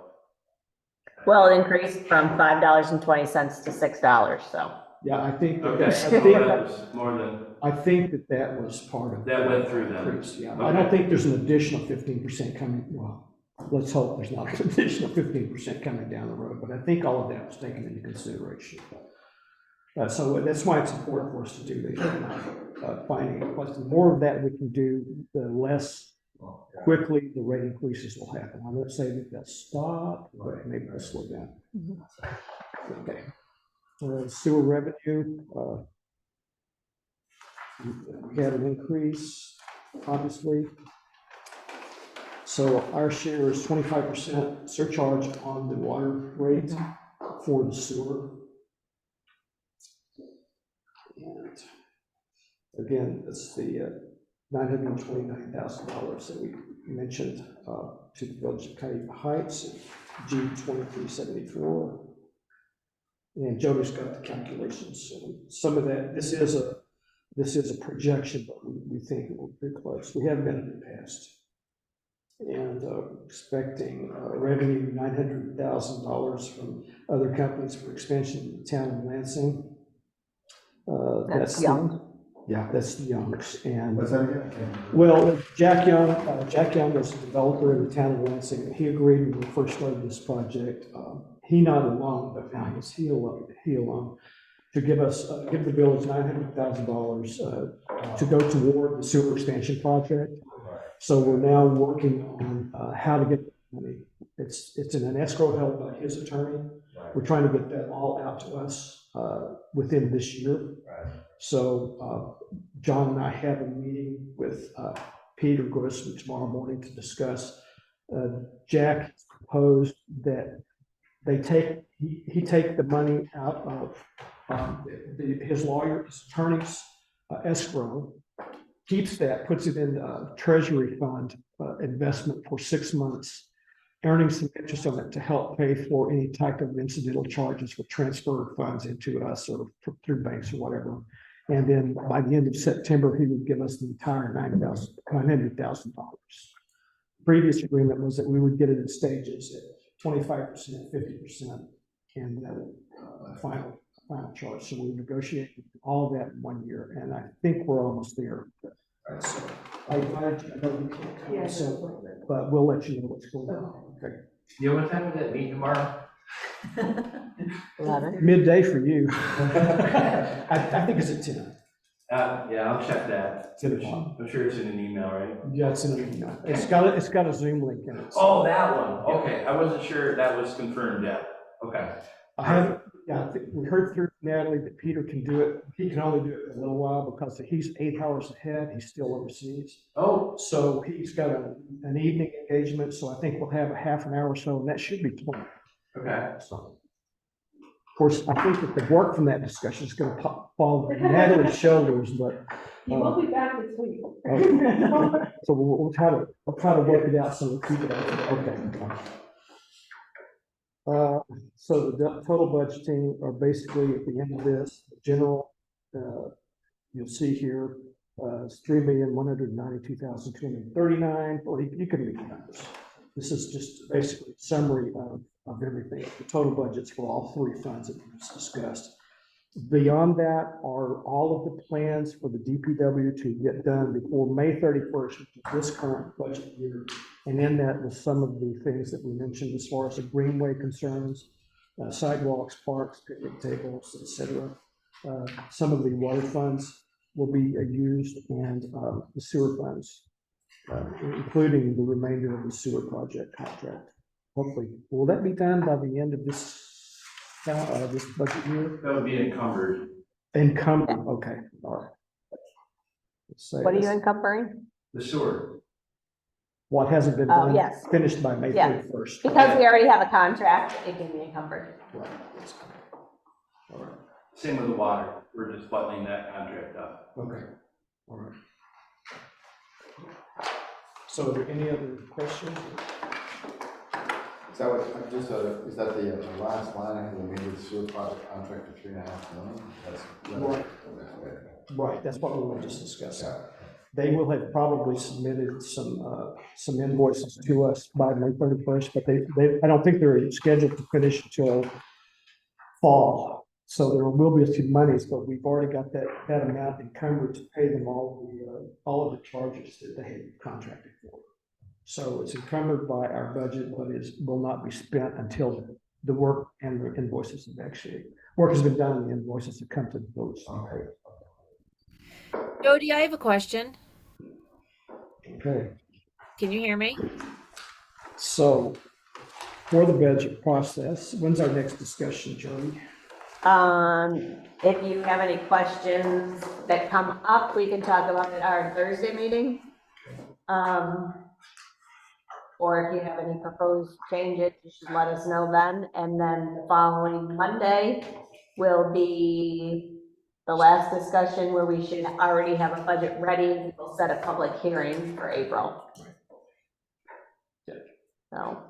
S3: Well, it increased from $5.20 to $6, so.
S2: Yeah, I think.
S6: Okay, so
S2: I think
S6: that was more than,
S2: I think that was part of.
S6: that went through them.
S2: increase, yeah. I
S6: Okay.
S2: don't think there's an additional 15% coming, well, let's hope there's not an additional 15% coming down the road, but I think all of that was taken into consideration. So that's why it's important for us to do the finding it. Plus, the more of that we can do, the less quickly the rate increases will happen. I won't say that they'll stop, but maybe they'll slow down. Okay. Sewer revenue, we had an increase, obviously. So our share is 25% surcharge on the water rate for the sewer. And again, it's the $929,000 that we mentioned to the Village of Cuba Heights, G 2374. And Jody's got the calculations. So some of that, this is a projection, but we think it will be close. We have been in the past. And expecting revenue $900,000 from other companies for expansion in the town of Lansing.
S3: That's Young.
S2: Yeah, that's the Youngs. And
S7: What's that again?
S2: well, Jack Young was a developer in the town of Lansing. He agreed when we first started this project. He not alone, but now he alone to give the village $900,000 to go toward the sewer expansion project. So we're now working on how to get the money. It's in an escrow held by his attorney. We're trying to get that all out to us within this year. So John and I have a meeting with Peter Grossman tomorrow morning to discuss. Jack has proposed that he take the money out of his attorney's escrow, keeps that, puts it in a treasury fund investment for 6 months, earning some interest on it to help pay for any type of incidental charges for transfer funds into us or through banks or whatever. And then by the end of September, he would give us the entire $900,000. Previous agreement was that we would get it in stages at 25%, 50%, and then a final charge. So we negotiated all of that in 1 year, and I think we're almost there. So I know we can't come, so, but we'll let you know what's going on. Okay.
S6: You know what time is that meeting tomorrow?
S3: 11.
S2: Midday for you. I think it's at 10.
S6: Yeah, I'll check that.
S2: 10 o'clock.
S6: I'm sure it's in an email, right?
S2: Yeah, it's in an email. It's got a Zoom link in it.
S6: Oh, that one. Okay, I wasn't sure that was confirmed yet. Okay.
S2: I think we heard through Natalie that Peter can do it. He can only do it for a little while because he's 8 hours ahead. He's still overseas.
S6: Oh,
S2: So he's got an evening engagement. So I think we'll have a half an hour or so, and that should be plenty.
S6: okay.
S2: So, of course, I think that the work from that discussion is going to fall on Natalie's shoulders, but.
S9: He will be back this week.
S2: So we'll try to work it out so we'll keep it okay. So the total budgeting are basically at the end of this, general, you'll see here, it's $3,192,239, or you can read the numbers. This is just basically a summary of everything, the total budgets for all 3 funds that we just discussed. Beyond that are all of the plans for the DPW to get done before May 31st, which is this current budget year. And in that was some of the things that we mentioned as far as the greenway concerns, sidewalks, parks, picnic tables, etc. Some of the water funds will be used, and the sewer funds, including the remainder of the sewer project contract. Hopefully, will that be done by the end of this this budget year?
S6: That would be encumbered.
S2: Encumbered, okay, all right. Let's say
S3: What are you
S2: this-
S3: encumbering?
S6: The sewer.
S2: What hasn't been
S3: Oh,
S2: done,
S3: yes.
S2: finished by May
S3: Yeah.
S2: 31st.
S3: Because we already have a contract, it can be encumbered.
S2: Right, that's correct. All right,
S6: Same with the water. We're just buttoning that contract up.
S2: okay, all right. So are there any other questions?
S7: Is that what, just, is that the last line, I have the major sewer project contract for $3.5 million? That's
S2: Right.
S7: okay.
S2: Right, that's what we were just discussing. They will have probably submitted some invoices to us by May 31st, but I don't think they're scheduled to finish until fall. So there will be a few monies, but we've already got that amount encumbered to pay them all of the charges that they had contracted for. So it's encumbered by our budget, but it will not be spent until the work and the invoices have actually, work has been done and the invoices have come to the village.
S7: Okay.
S8: Jody, I have a question.
S2: Okay,
S8: Can you hear me?
S2: so for the budget process, when's our next discussion, Jody?
S3: If you have any questions that come up, we can talk about it at our Thursday meeting. Or if you have any proposed changes, you should let us know then. And then the following Monday will be the last discussion where we should already have a budget ready. We'll set a public hearing for April. So.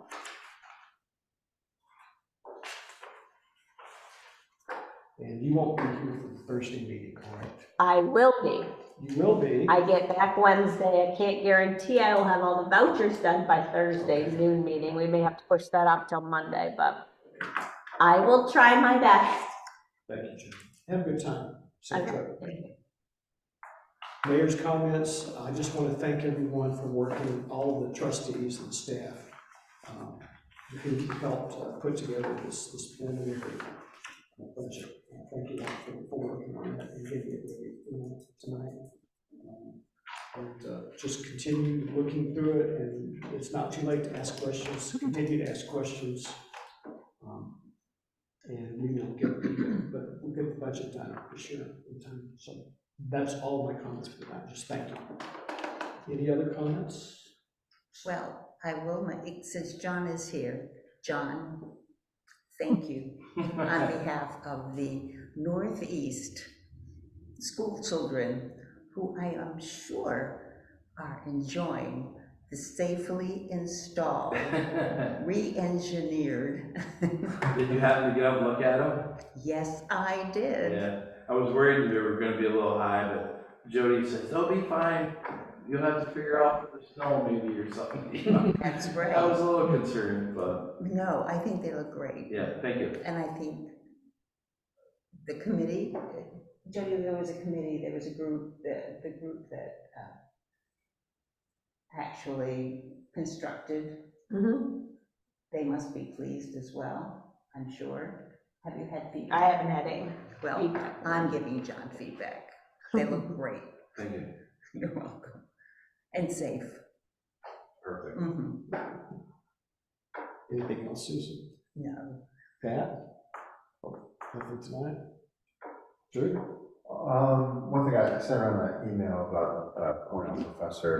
S2: And you won't be here for the Thursday meeting, correct?
S3: I will be.
S2: You will be.
S3: I get back Wednesday. I can't guarantee I will have all the vouchers done by Thursday noon meeting. We may have to push that up till Monday, but I will try my best.
S2: Thank you, Jim. Have a good time. Safe
S3: Okay.
S2: trip. Mayor's comments, I just want to thank everyone for working, all of the trustees and staff who helped put together this preliminary budget. Thank you all for working on that and getting it ready tonight. And just continue looking through it, and it's not too late to ask questions. Continue to ask questions. And we will we'll get the budget done for sure in time. So that's all my comments for that. Just thank you. Any other comments?
S1: Well, I will, since John is here, John, thank you on behalf of the Northeast school children who I am sure are enjoying the safely installed, re-engineered.
S6: Did you happen to get up and look at them?
S1: Yes, I did.
S6: Yeah, I was worried they were gonna be a little high, but Jody says, they'll be fine. You'll have to figure out the snow maybe or something, you know?
S1: That's right.
S6: I was a little concerned, but
S1: No, I think they look great.
S6: yeah, thank you.
S1: And I think the committee, Jody, there was a committee, there was a group, the group that actually constructed, they must be pleased as well, I'm sure. Have you had feedback?
S3: I haven't had any.
S1: Well,
S3: feedback.
S1: I'm giving John feedback. They look great.
S6: Thank you.
S1: You're welcome. And safe.
S6: Perfect.
S1: Mhm.
S2: Anything else, Susan?
S1: No.
S2: Pat? Nothing tonight? Drew?
S7: One thing I sent around an email about a Cornell professor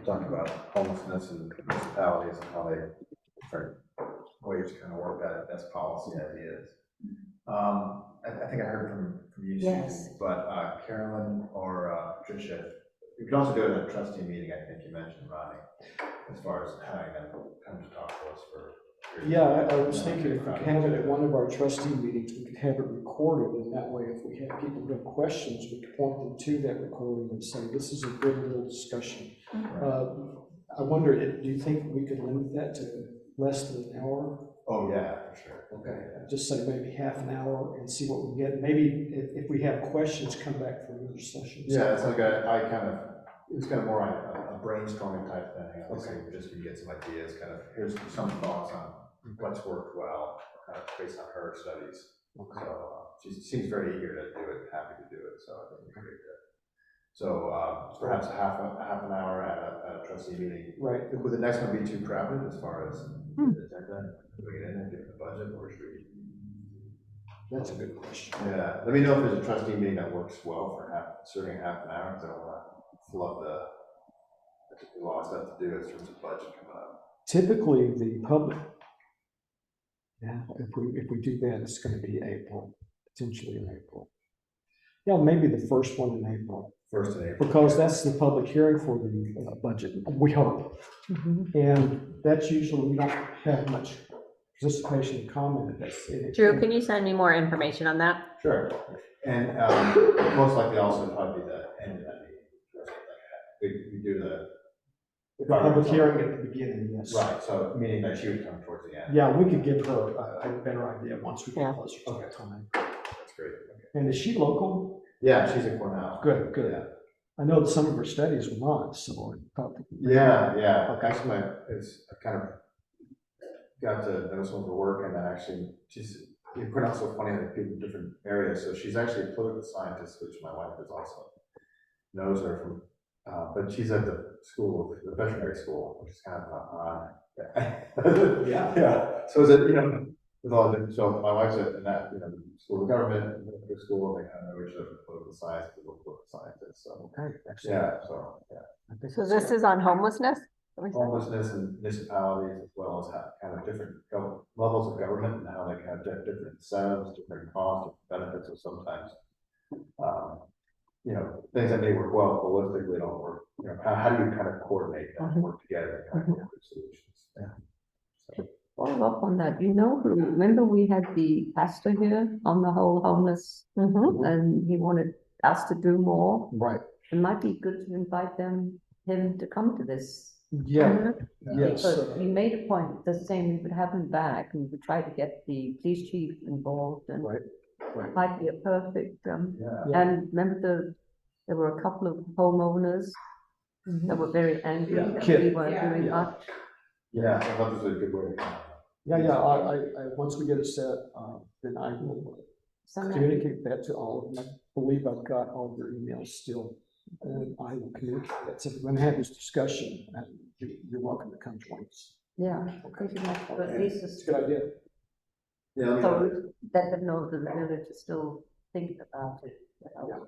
S7: talking about homelessness in municipalities and how they different ways to kind of work that best policy ideas. I think I heard from you,
S1: Yes.
S7: Susan, but Carolyn or Patricia, you could also do it at a trustee meeting. I think you mentioned, Ronnie, as far as having them come to talk to us for.
S2: Yeah, I was thinking if we could have it at one of our trustee meetings, we could have it recorded, and that way if we have people who have questions, we could point them to that recording and say, this is a good little discussion. I wonder, do you think we could limit that to less than an hour?
S7: Oh, yeah, for sure.
S2: Okay, just say maybe half an hour and see what we get. Maybe if we have questions, come back for another session.
S7: Yeah, it's like it was kind of more like a brainstorming type thing. Okay, just to get some ideas, kind of, here's some thoughts on what's worked well, kind of based on her studies.
S2: Okay.
S7: So she seems very eager to do it, happy to do it, so I think it's pretty good. So perhaps a half an hour at a trustee meeting.
S2: Right.
S7: Would the next one be too crowded as far as the agenda? Do we get in and get the budget, or should we?
S2: That's a good question.
S7: Yeah, let me know if there's a trustee meeting that works well for serving half an hour, because I don't want to flood a lot of stuff to do in terms of budget coming up.
S2: Typically, the public, yeah, if we do that, it's gonna be April, potentially in April. Yeah, maybe the first one in April,
S7: First of April.
S2: because that's the public hearing for the budget, we hope. And that's usually, we don't have much participation and comment.
S3: Drew, can you send me more information on that?
S7: Sure, and most likely also probably the end of that meeting, or something like that. We do the.
S2: The public hearing at the beginning, yes.
S7: Right, so meaning that she would come towards the end.
S2: Yeah, we could give her a better idea once we
S3: Yeah.
S2: get closer to that time.
S7: That's great. Okay.
S2: And is she local?
S7: Yeah, she's at Cornell.
S2: Good, good.
S7: Yeah.
S2: I know that some of her studies were not, so I thought.
S7: Yeah. Actually, it's I kind of got to know some of her work, and then actually you pronounce so funny that people in different areas. So she's actually a political scientist, which my wife is also knows her from. But she's at the school, the veterinary school, which is kind of yeah. So is it, with all the, so my wife's in that, school of government, the school, they kind of know each other from political science, political scientists, so.
S2: Okay,
S7: Yeah, so, yeah.
S2: I think
S3: So
S2: that's
S3: this is on homelessness?
S7: Homelessness and municipalities, as well as kind of different levels of government and how they can have different incentives, different costs, different benefits, so sometimes, things that may work well politically don't work. How do you kind of coordinate that and work together and kind of work with solutions? Yeah. So,
S9: Follow up on that, remember we had the pastor here on the whole homeless, and he wanted us to do more.
S2: right.
S9: It might be good to invite him to come to this.
S2: Yeah, yes.
S9: Because he made a point, the same, we would have him back, and we would try to get the police chief involved, and
S2: Right.
S9: it might be a perfect,
S7: yeah.
S9: and remember there were a couple of homeowners that were very angry
S2: Yeah,
S9: that
S2: Kip.
S9: we weren't doing
S2: Yeah.
S9: much.
S7: Yeah, I thought this was a good way to kind of.
S2: Yeah, I, once we get it set, then I will
S9: Sometimes-
S2: communicate that to all of them. I believe I've got all their emails still, and I will communicate that. So if we're gonna have this discussion, you're welcome to come join us.
S9: Yeah, I think it might, but at least
S2: It's a good idea.
S7: Yeah,
S9: so let them know the village is still thinking about it.
S7: yeah,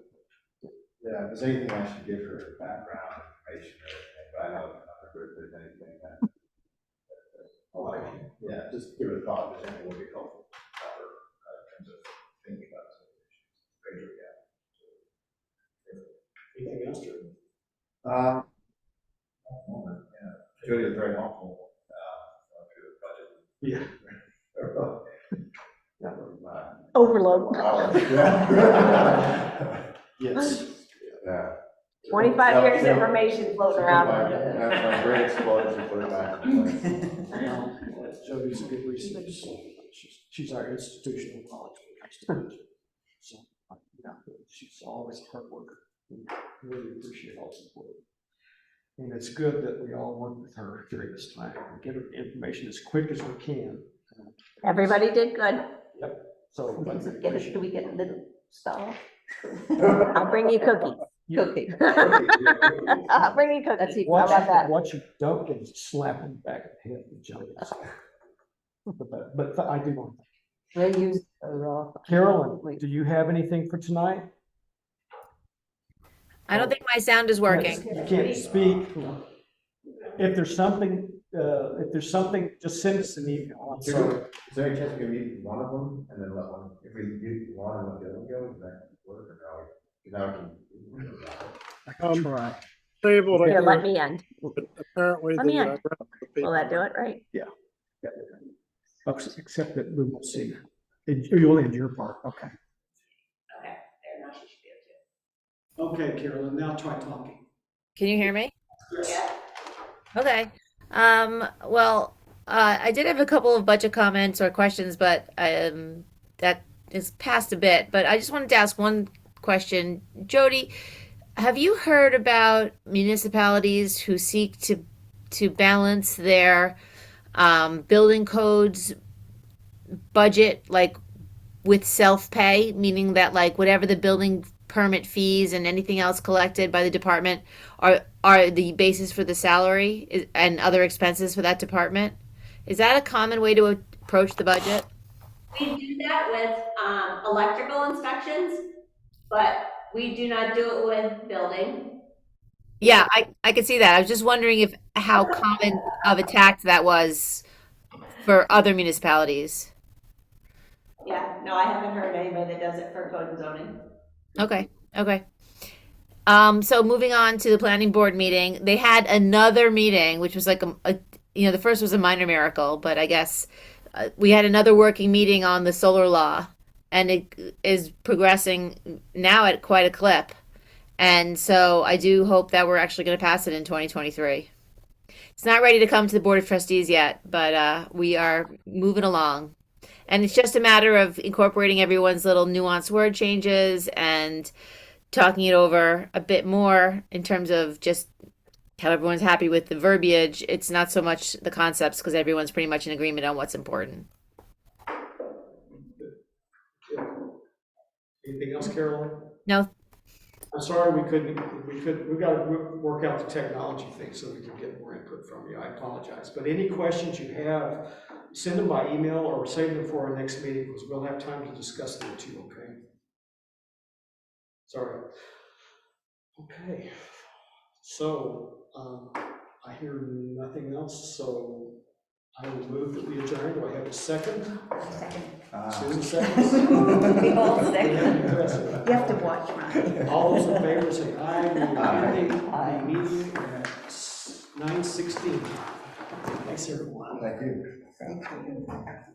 S7: if there's anything I should give her background information or anything, but I know if there's anything that. Yeah, just give it a thought, if there's anything would be helpful for her, in terms of thinking about some of the issues.
S2: Anything else, Drew?
S7: At the moment, yeah, Jody is very helpful, through the budget.
S2: Yeah.
S3: Overload.
S2: Yes.
S7: Yeah.
S3: 25 years of information floating around.
S7: That's my great explosion for the back.
S2: Jody's a good resource. She's our institutional knowledge when it comes to budget. So, she's always a hard worker. We really appreciate all the support. And it's good that we all work with her during this time and get her the information as quick as we can.
S3: Everybody did good.
S2: So.
S9: Do we get a little star?
S3: I'll bring you cookies.
S9: Cookie.
S3: I'll bring you
S9: That's
S3: cookies.
S9: equal.
S3: How about that?
S2: What you don't get is a slap in the back of the head with Jody. But I do want.
S9: We'll use raw.
S2: Carolyn, do you have anything for tonight?
S8: I don't think my sound is working.
S2: You can't speak. If there's something, just send us an email. I'm sorry.
S7: Is there any chance we can meet one of them and then let one, if we mute one and let the other one go, does that work or no? Now we can.
S2: Try.
S10: Able to
S3: Here, let
S10: hear,
S3: me end.
S10: but apparently
S3: Let me
S10: the,
S3: in. Will that do it, right?
S2: Except that we won't see. You'll end your part, okay. Okay, Carolyn, now try talking.
S8: Can you hear me? Okay. Well, I did have a couple of budget comments or questions, but that is past a bit. But I just wanted to ask one question. Jody, have you heard about municipalities who seek to balance their building codes budget like with self-pay, meaning that like whatever the building permit fees and anything else collected by the department are the basis for the salary and other expenses for that department? Is that a common way to approach the budget?
S3: We do that with, electrical inspections, but we do not do it with building.
S8: Yeah, I could see that. I was just wondering if how common of a tax that was for other municipalities.
S3: Yeah, no, I haven't heard anybody that does it for code and zoning.
S8: Okay, okay. So moving on to the planning board meeting, they had another meeting, which was like the first was a minor miracle, but I guess we had another working meeting on the solar law, and it is progressing now at quite a clip. And so I do hope that we're actually going to pass it in 2023. It's not ready to come to the Board of Trustees yet, but we are moving along. And it's just a matter of incorporating everyone's little nuanced word changes and talking it over a bit more in terms of just how everyone's happy with the verbiage. It's not so much the concepts because everyone's pretty much in agreement on what's important.
S2: Anything else, Carolyn?
S8: No,
S2: I'm sorry we got to work out the technology thing so we can get more input from you. I apologize. But any questions you have, send them by email or save them for our next meeting because we'll have time to discuss them with you, okay? Sorry. Okay. So, I hear nothing else, so I will move that we adjourn. Do I have a second?
S1: Second.
S2: Susan seconds.
S1: We all
S2: Yeah,
S1: second.
S2: impressive.
S1: You have to watch mine.
S2: All those in favor say aye. We are
S7: Aye.
S2: ending
S1: Aye.
S2: the meeting at 9:16. Thanks, everyone.
S7: Thank you.
S1: Thank you.